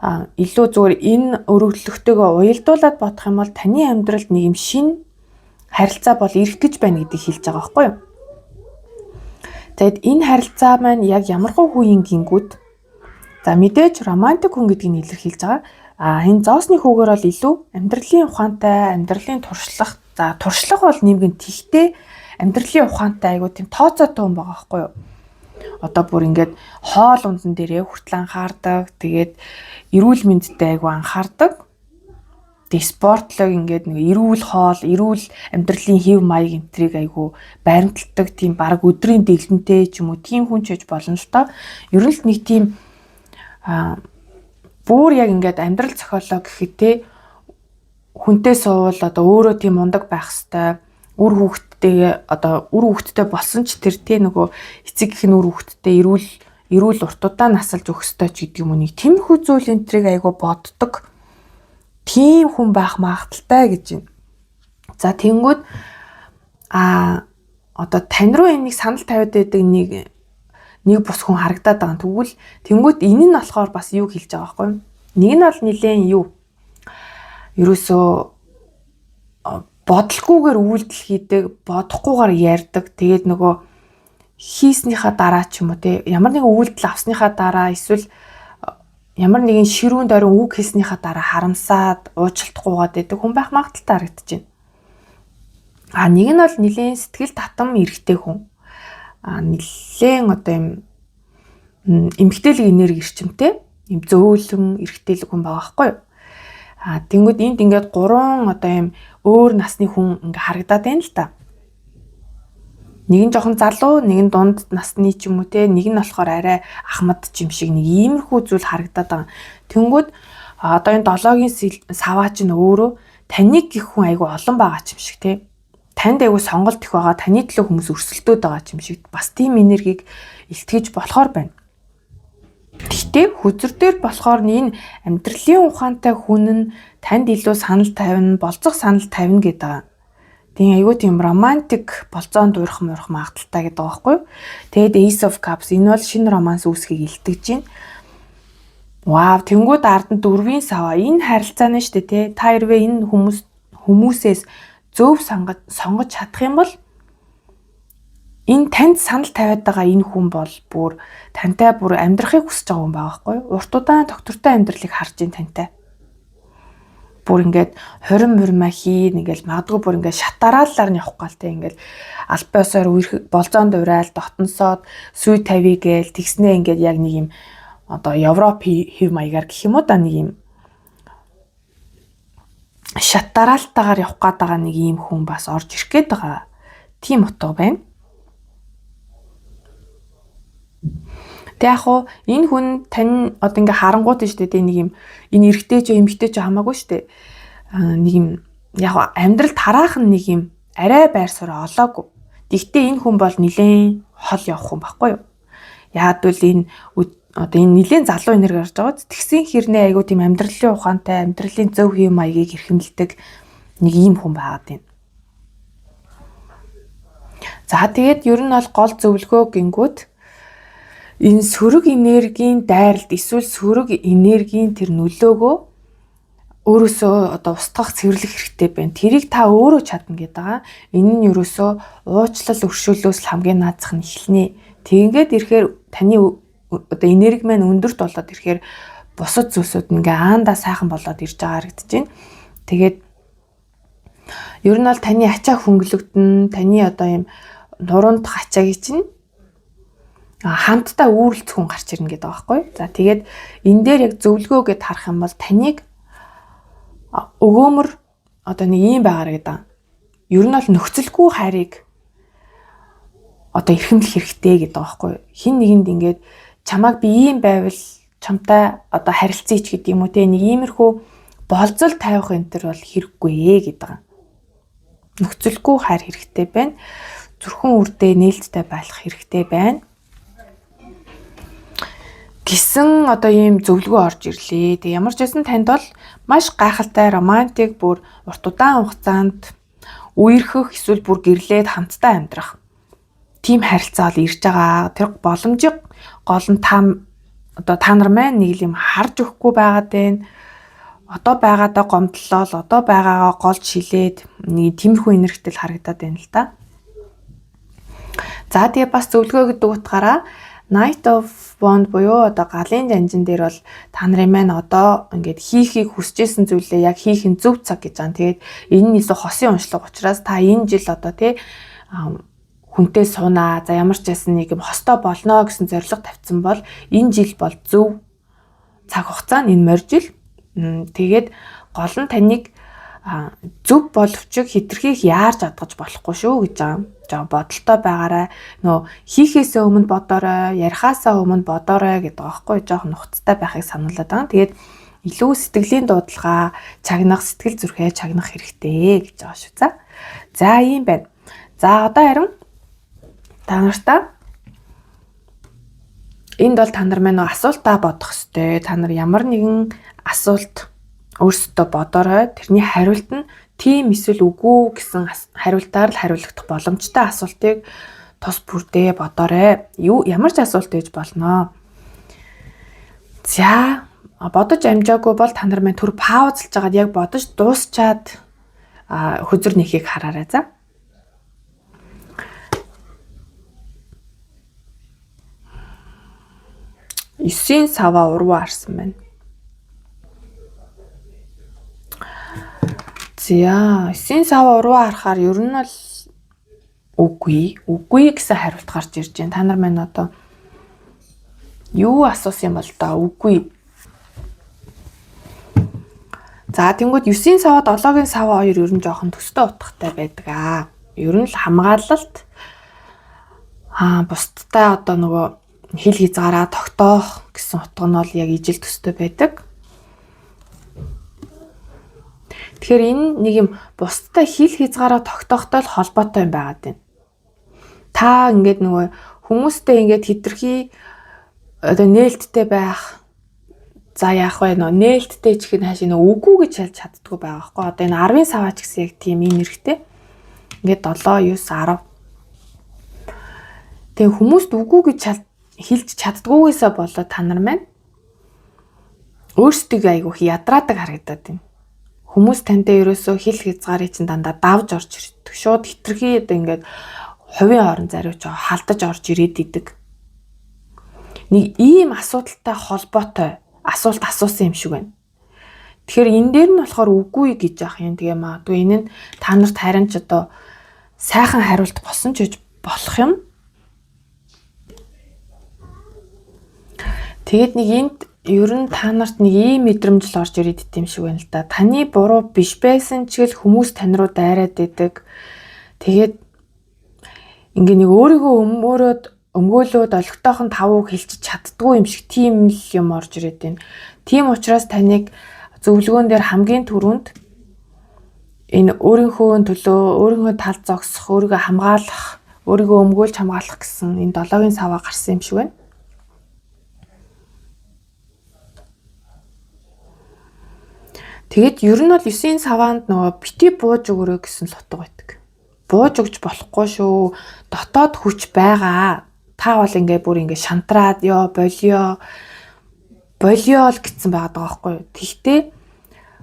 илүү зүгээр энэ өргөдлөгтэйгөө уялдуулаад бодох юм бол таны амьдралд нэг юм шин харилцаа бол ирэх гэж байна гэдгийг хэлж байгаа байхгүй юу? Тэгэд энэ харилцаа маань яг ямархуу үеийн гингүүд за мэдээж романтик хүн гэдгийг илэрхийлж байгаа. Энэ зоосны хүүгээр бол илүү амьдралын ухаантай, амьдралын туршлага. За туршлага бол нэмгэн тэгтээ амьдралын ухаантай айгуу тийм тооцоотой хүн байгаа байхгүй юу? Одоо бүр ингээд хоол ундан дээрээ хүртэл анхаардаг. Тэгээд эрүүл мэндэд айгуу анхаардаг. Тэг спортлог ингээд нэг эрүүл хоол, эрүүл амьдралын хэв маяг энтрийг айгуу баримталдаг тийм баг өдрийн дэглэнтэй ч юм уу тийм хүн ч гэж болно л доо. Ер нь л нэг тийм бүр яг ингээд амьдрал зохиолоо гэхэд те хүнтэй суувал одоо өөрөө тийм мундаг байх хэвээр үр хүүхдтэй болсон ч тэр те нөгөө эцэг гэх нь үр хүүхдтэй эрүүл уртудаа насалж өгөх ёстой ч гэдэг юм уу нэг тиймэрхүү зүйл энтрийг айгуу боддог. Тийм хүн байх магадaltaй гэж байна. За тэнгүүд одоо тань руу энийг санал тавиад байдаг нэг нэг бус хүн харагдаад байгаа. Тэгвэл тэнгуут энэ нь болохоор бас юу хэлж байгаа байхгүй юу? Нэг нь бол нилээн юу? Ерөөсөө бодлогогүйгээр үйлдэл хийдэг, бодохгүйгээр ярьдаг. Тэгээд нөгөө хийснийхаа дараа ч юм уу те ямар нэгэн үйлдэл авсныхаа дараа эсвэл ямар нэгэн ширүүн дөрөн үг хэлснийхаа дараа харамсаад уучлалтгүйгээд байдаг хүн байх магадaltaй харагдаж байна. Нэг нь бол нилээн сэтгэл татам эрэгтэй хүн. Нилээн одоо юм эмгтээлэг энерги ирчимтэй, юм зөөлөн эрэгтэйлэг хүн байгаа байхгүй юу? Тэнгүүд энд ингээд 3 одоо юм өөр насны хүн ингээ харагдаад байна л та. Нэг нь жоохон залуу, нэг нь дунд насны ч юм уу те, нэг нь болохоор арай ахмад ч юм шиг нэг иймэрхүү зүйл харагдаад байгаа. Тэнгүүд одоо энэ 7-гийн саваа чинь өөрөө таныг гих хүн айгүй олон байгаа ч юм шиг те. Танд айгүй сонголт их байгаа, таны төлөө хүмүүс өрсөлдөд байгаа ч юм шиг бас тийм энергийг илтгэж болохоор байна. Гэхдээ хүзэр дээр болохоор энэ амьдралын ухаантай хүн нь танд илүү санал тавина, болцох санал тавина гэдэг. Тийм айгүй тийм романтик болцоон дуурах магадaltaй гэдэг байгаа байхгүй юу? Тэгээд Ace of Cups энэ бол шинэ романс үүсхийг илтгэж байна. Вау, тэнгууд ард нь 4-ийн сава. Энэ харилцааны штэ те. Та хэрвээ энэ хүмүүсээс зөв сонгож чадах юм бол энэ танд санал тавиад байгаа энэ хүн бол бүр тантай бүр амьдрахыг хүсэж байгаа хүн байгаа байхгүй юу? Урт удаан доктортой амьдралыг харж ин тантай. Бүр ингээд 20 мурмаа хийн ингээл магадгүй бүр ингээд шатараалаар нь явах галтай ингээл альбаасаар болзоонд ураал дотносоод сүй тавий гээл тэгснээ ингээд яг нэг юм одоо Европ хэв маягаар гэх юм уу да нэг юм шатараалтайгаар явах гээд байгаа нэг ийм хүн бас орж ирэх гээд байгаа. Тийм утга байна. Тэг яг уу энэ хүн тань одоо ингээ харангуут нь штэ нэг юм энэ эрэгтэй ч эмэгтэй ч хамаагүй штэ нэг юм яг амьдрал тараах нэг юм арай байр суурь олоогүй. Гэхдээ энэ хүн бол нилээн хол явах хүн байхгүй юу? Яг л энэ одоо энэ нилээн залуу энерги гарч байгаа. Тэгсэн хэрнээ айгуу тийм амьдралын ухаантай, амьдралын зөв хэв маягийг эрхэмлдэг нэг ийм хүн байгаад байна. За тэгээд ер нь бол гол зөвлөгөө гингүүд энэ сөрөг энергийн дайралт эсвэл сөрөг энергийн тэр нөлөөгөө өөрөөсөө одоо устгах цэвэрлэх хэрэгтэй байна. Тэрийг та өөрөө чадна гэдэг байгаа. Энэ нь ерөөсөө уучлал өршөөлөөс хамгийн наазах нь эхэлнэ. Тэгээд ирэхээр таны одоо энерги маань өндөрт болоод ирэхээр бусад зүйлсүүд ингээ аандаа сайхан болоод ирж байгаа харагдаж байна. Тэгээд ер нь бол таны ачаа хөнгөлөгдөн, таны одоо юм нуруунд ачаагийн чинь хамтдаа үүрэлцэх хүн гарч ирнэ гэдэг байгаа байхгүй. За тэгээд энэ дээр яг зөвлөгөө гэд харах юм бол таныг өгөөмөр одоо нэг юм байгаарэ гэдэг. Ер нь бол нөхцөлгүй хайрыг одоо эрхэмлэх хэрэгтэй гэдэг байгаа байхгүй. Хин нэгэнд ингээд чамайг би ийм байвал чамтай одоо харилцъя ч гэдэг юм уу те нэг иймэрхүү болзол тавих энэ төр бол хэрэггүй гэдэг. Нөхцөлгүй хайр хэрэгтэй байна. Зүрхэн үрдээ нээлттэй байх хэрэгтэй байна. Гисэн одоо ийм зөвлөгөө орж ирлээ. Тэг ямар ч байсан танд бол маш гайхалтай романтик бүр урт удаан хугацаанд үерхэх эсвэл бүр гэрлээд хамтдаа амьдрах тийм харилцаа бол ирж байгаа. Тэр боломжийг гол нь та нар маань нэг юм харж өгөхгүй байгаад байна. Одоо байгаадаа гомдлол, одоо байгаагаа голж шилээд нэг тиймэрхүү энергитэй харагдаад байна л да. За тэгээ бас зөвлөгөө гэдэг утгаараа Knight of Wand буюу одоо галын жанжин дээр бол та нарын маань одоо ингээд хийхийг хүсэжсэн зүйлээ яг хийх нь зөв цаг гэж байгаа. Тэгээд энэ нь илүү хосын уншлага учраас та энэ жил одоо тий хүнтэй суунаа. За ямар ч байсан нэг юм хостой болно гэсэн зорилго тавьсан бол энэ жил бол зөв цаг хугацаа энэ моржил. Тэгээд гол нь таныг зөв боловч хитрхийг яарч адгаж болохгүй шүү гэж байгаа. За бодолтой байгаарай. Нөө хийхээсээ өмнө бодоорой, ярихаасаа өмнө бодоорой гэдэг байгаа байхгүй жоохон нухацтай байхыг сануулад байгаа. Тэгээд илүү сэтгэлийн дуудлага, чагнах, сэтгэл зүрхээ чагнах хэрэгтэй гэж байгаа шүү. За ийм байна. За одоо харин та нартаа энд бол та нар маань асуултаа бодох ёстой. Та нар ямар нэгэн асуулт өөрсдөө бодоорой. Тэрний хариулт нь тийм эсвэл үгүй гэсэн хариултаар л хариулагдах боломжтой асуултыг тус бүрдээ бодоорой. Ямар ч асуулт ээж болно. За бодож амжаагүй бол та нар минь түр паузлж байгаад яг бодож дуусчаад хөзөр нэхийг хараарай за. Эсийн сава уруу харсан байна. За эсийн сава уруу харахаар ер нь бол үгүй гэсэн хариулт гарч ирж байна. Та нар маань одоо юу асуусан юм бол та үгүй. За тэнгууд 9-ийн сава 7-гийн сава хоёр ер нь жоохон төстэй утгатай байдаг. Ер нь л хамгаалалт бусдтай одоо нөгөө хил хязгаараа тогтоох гэсэн утга нь бол яг ижил төстэй байдаг. Тэгэхээр энэ нэг юм бусдтай хил хязгаараа тогтоохтой л холбоотой юм байгаад байна. Та ингээд нөгөө хүмүүстэй ингээд хитрхи одоо нээлттэй байх. За яах вэ нөө нээлттэй ч ихэнх хаашаа нөө үгүй гэж хэлж чаддгүй байгаа байхгүй. Одоо энэ 10-ын саваа ч гэсэн яг тийм энэ нэрхтэй. Ингээд 7, 9, 10. Тэгээ хүмүүст үгүй гэж хэлж чаддгүйгээсээ болоод та нар маань өөрсдөө айгүйх ядраадаг харагдаад байна. Хүмүүс тантай ерөөсөө хил хязгаарыг чинь дандаа давж орж ирдэг. Шууд хитрхи одоо ингээд хувийн орон зариуч халдаж орж ирээд идэг. Нэг ийм асуудалтай холбоотой асуулт асуусан юм шиг байна. Тэгэхээр энэ дээр нь болохоор үгүй гэж яах юм. Тэгээ магадгүй энэ нь та нарт харин ч одоо сайхан хариулт болсон ч гэж болох юм. Тэгээд нэг энд ер нь та нарт нэг ийм мэдрэмж л орж ирээд идэм шиг байна л да. Таны буруу биш байсан ч гэл хүмүүс тань руу дайраад идэг. Тэгээд ингээ нэг өөрийгөө өмгөөлөөд олигтойхон тавууг хэлчих чаддгүй юм шиг тийм л юм орж ирээд байна. Тийм учраас таныг зөвлөгөөн дээр хамгийн түрүүнд энэ өөрийнхөө төлөө өөрийнхөө тал зогсох, өөрийгөө хамгаалах, өөрийгөө өмгөөлж хамгаалах гэсэн энэ 7-гийн саваа гарсан юм шиг байна. Тэгээд ер нь бол 9-ийн саваанд нөгөө бити бууж өгөрөө гэсэн л утга байдаг. Бууж өгч болохгүй шүү. Дотоод хүч байгаа. Та бол ингээ бүр ингээ шантраад болио л гэсэн байгаа байхгүй юу. Тэгтээ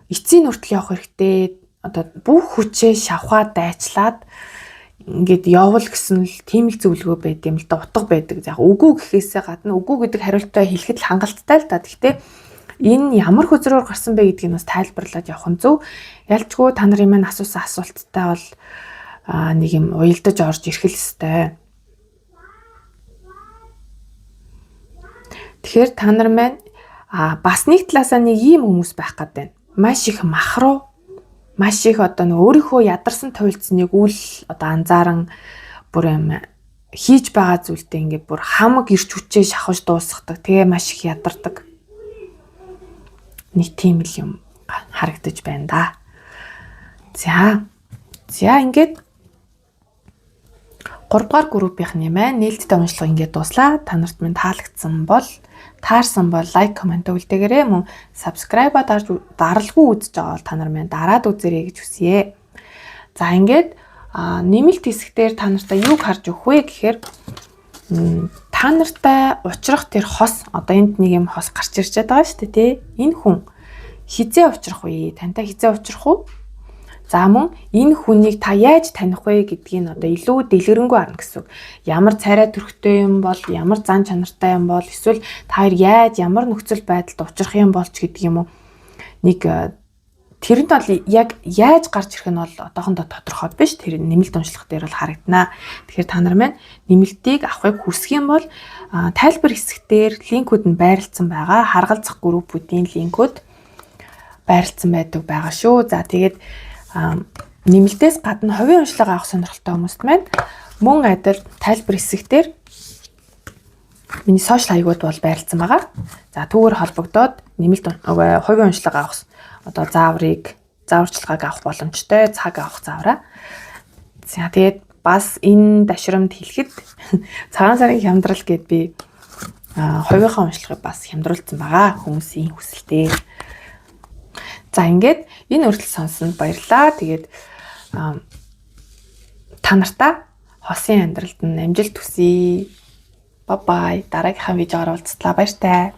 эцсийн нүртэл явах хэрэгтэй. Одоо бүх хүчээ шавхаад дайчлаад ингээд явал гэсэн л тийм л зөвлөгөө байд юм л да, утга байдаг. Яг үгүй гэхээсээ гадна үгүй гэдэг хариултаа хэлэхэд л хангалттай л да. Тэгтээ энэ ямар хөзрөөр гарсан бэ гэдгийг бас тайлбарлаад явах нь зөв. Ялчгүй та нарын маань асуусан асуулттай бол нэг юм уялдаж орж ирэх л ёстой. Тэгэхээр та нар маань бас нэг талаасаа нэг ийм хүмүүс байх гээд байна. Маш их махруу, маш их одоо өөрийнхөө ядарсан туйлцныг үл одоо анзааран бүр юм хийж байгаа зүйлтэй ингээд бүр хамаг ирч хүчээ шахаж дуусгадаг. Тэгээ маш их ядардаг. Нэг тийм л юм харагдаж байна да. За ингээд 3 дугаар группийн маань нээлттэй уншлага ингээд дуслаа. Та нарт минь таалагдсан бол таарсан бол лайк, комент үлдээгээрэй. Мөн subscribe-а даралгүй үзэж байгаа бол та нар минь дараад үзээрэй гэж хүсье. За ингээд нэмэлт хэсгээр та нартай юуг харж өгөх вэ гэхээр та нартай уулзрах тэр хос, одоо энд нэг юм хос гарч ирж байгаа шүү дээ, тий. Энэ хүн хизээ уулзрах вэ? Тантай хизээ уулзрах уу? За мөн энэ хүнийг та яаж таних вэ гэдгийг одоо илүү дэлгэрэнгүй харна гэсэн үг. Ямар царай төрхтэй юм бол, ямар зан чанартай юм бол, эсвэл та хоёр ямар нөхцөл байдалд уулзрах юм болч гэдэг юм уу? Нэг тэрэнд бол яг яаж гарч ирэх нь бол одоохондоо тодорхой биш. Тэр нэмэлт уншлах дээр бол харагдана. Тэгэхээр та нар маань нэмэлтийг авахыг хүсэх юм бол тайлбар хэсгээр линкүүд нь байрлалцсан байгаа. Харгалзах группүүдийн линкүүд байрлалцсан байгаа шүү. За тэгээд нэмэлтээс гадна хувийн уншлага авах сонирхолтой хүмүүст маань мөн адил тайлбар хэсгээр миний сошиал хаягууд бол байрлалцсан байгаа. За түүгээр холбогдоод нэмэлт хувийн уншлага авах одоо зааварчилгааг авах боломжтой, цаг авах заавраа. За тэгээд бас энэ дашрамд хэлэхэд цагаан сарын хямдрал гэд би хувийнхаа уншлагыг бас хямдруулсан байгаа хүмүүсийн хүсэлтэй. За ингээд энэ үргэлж сонссонд баярлалаа. Тэгээд та нартаа хосын амьдралд нь амжилт хүсье. Bye bye. Дараагийнхаа видеоор уулзлаа. Баяртай.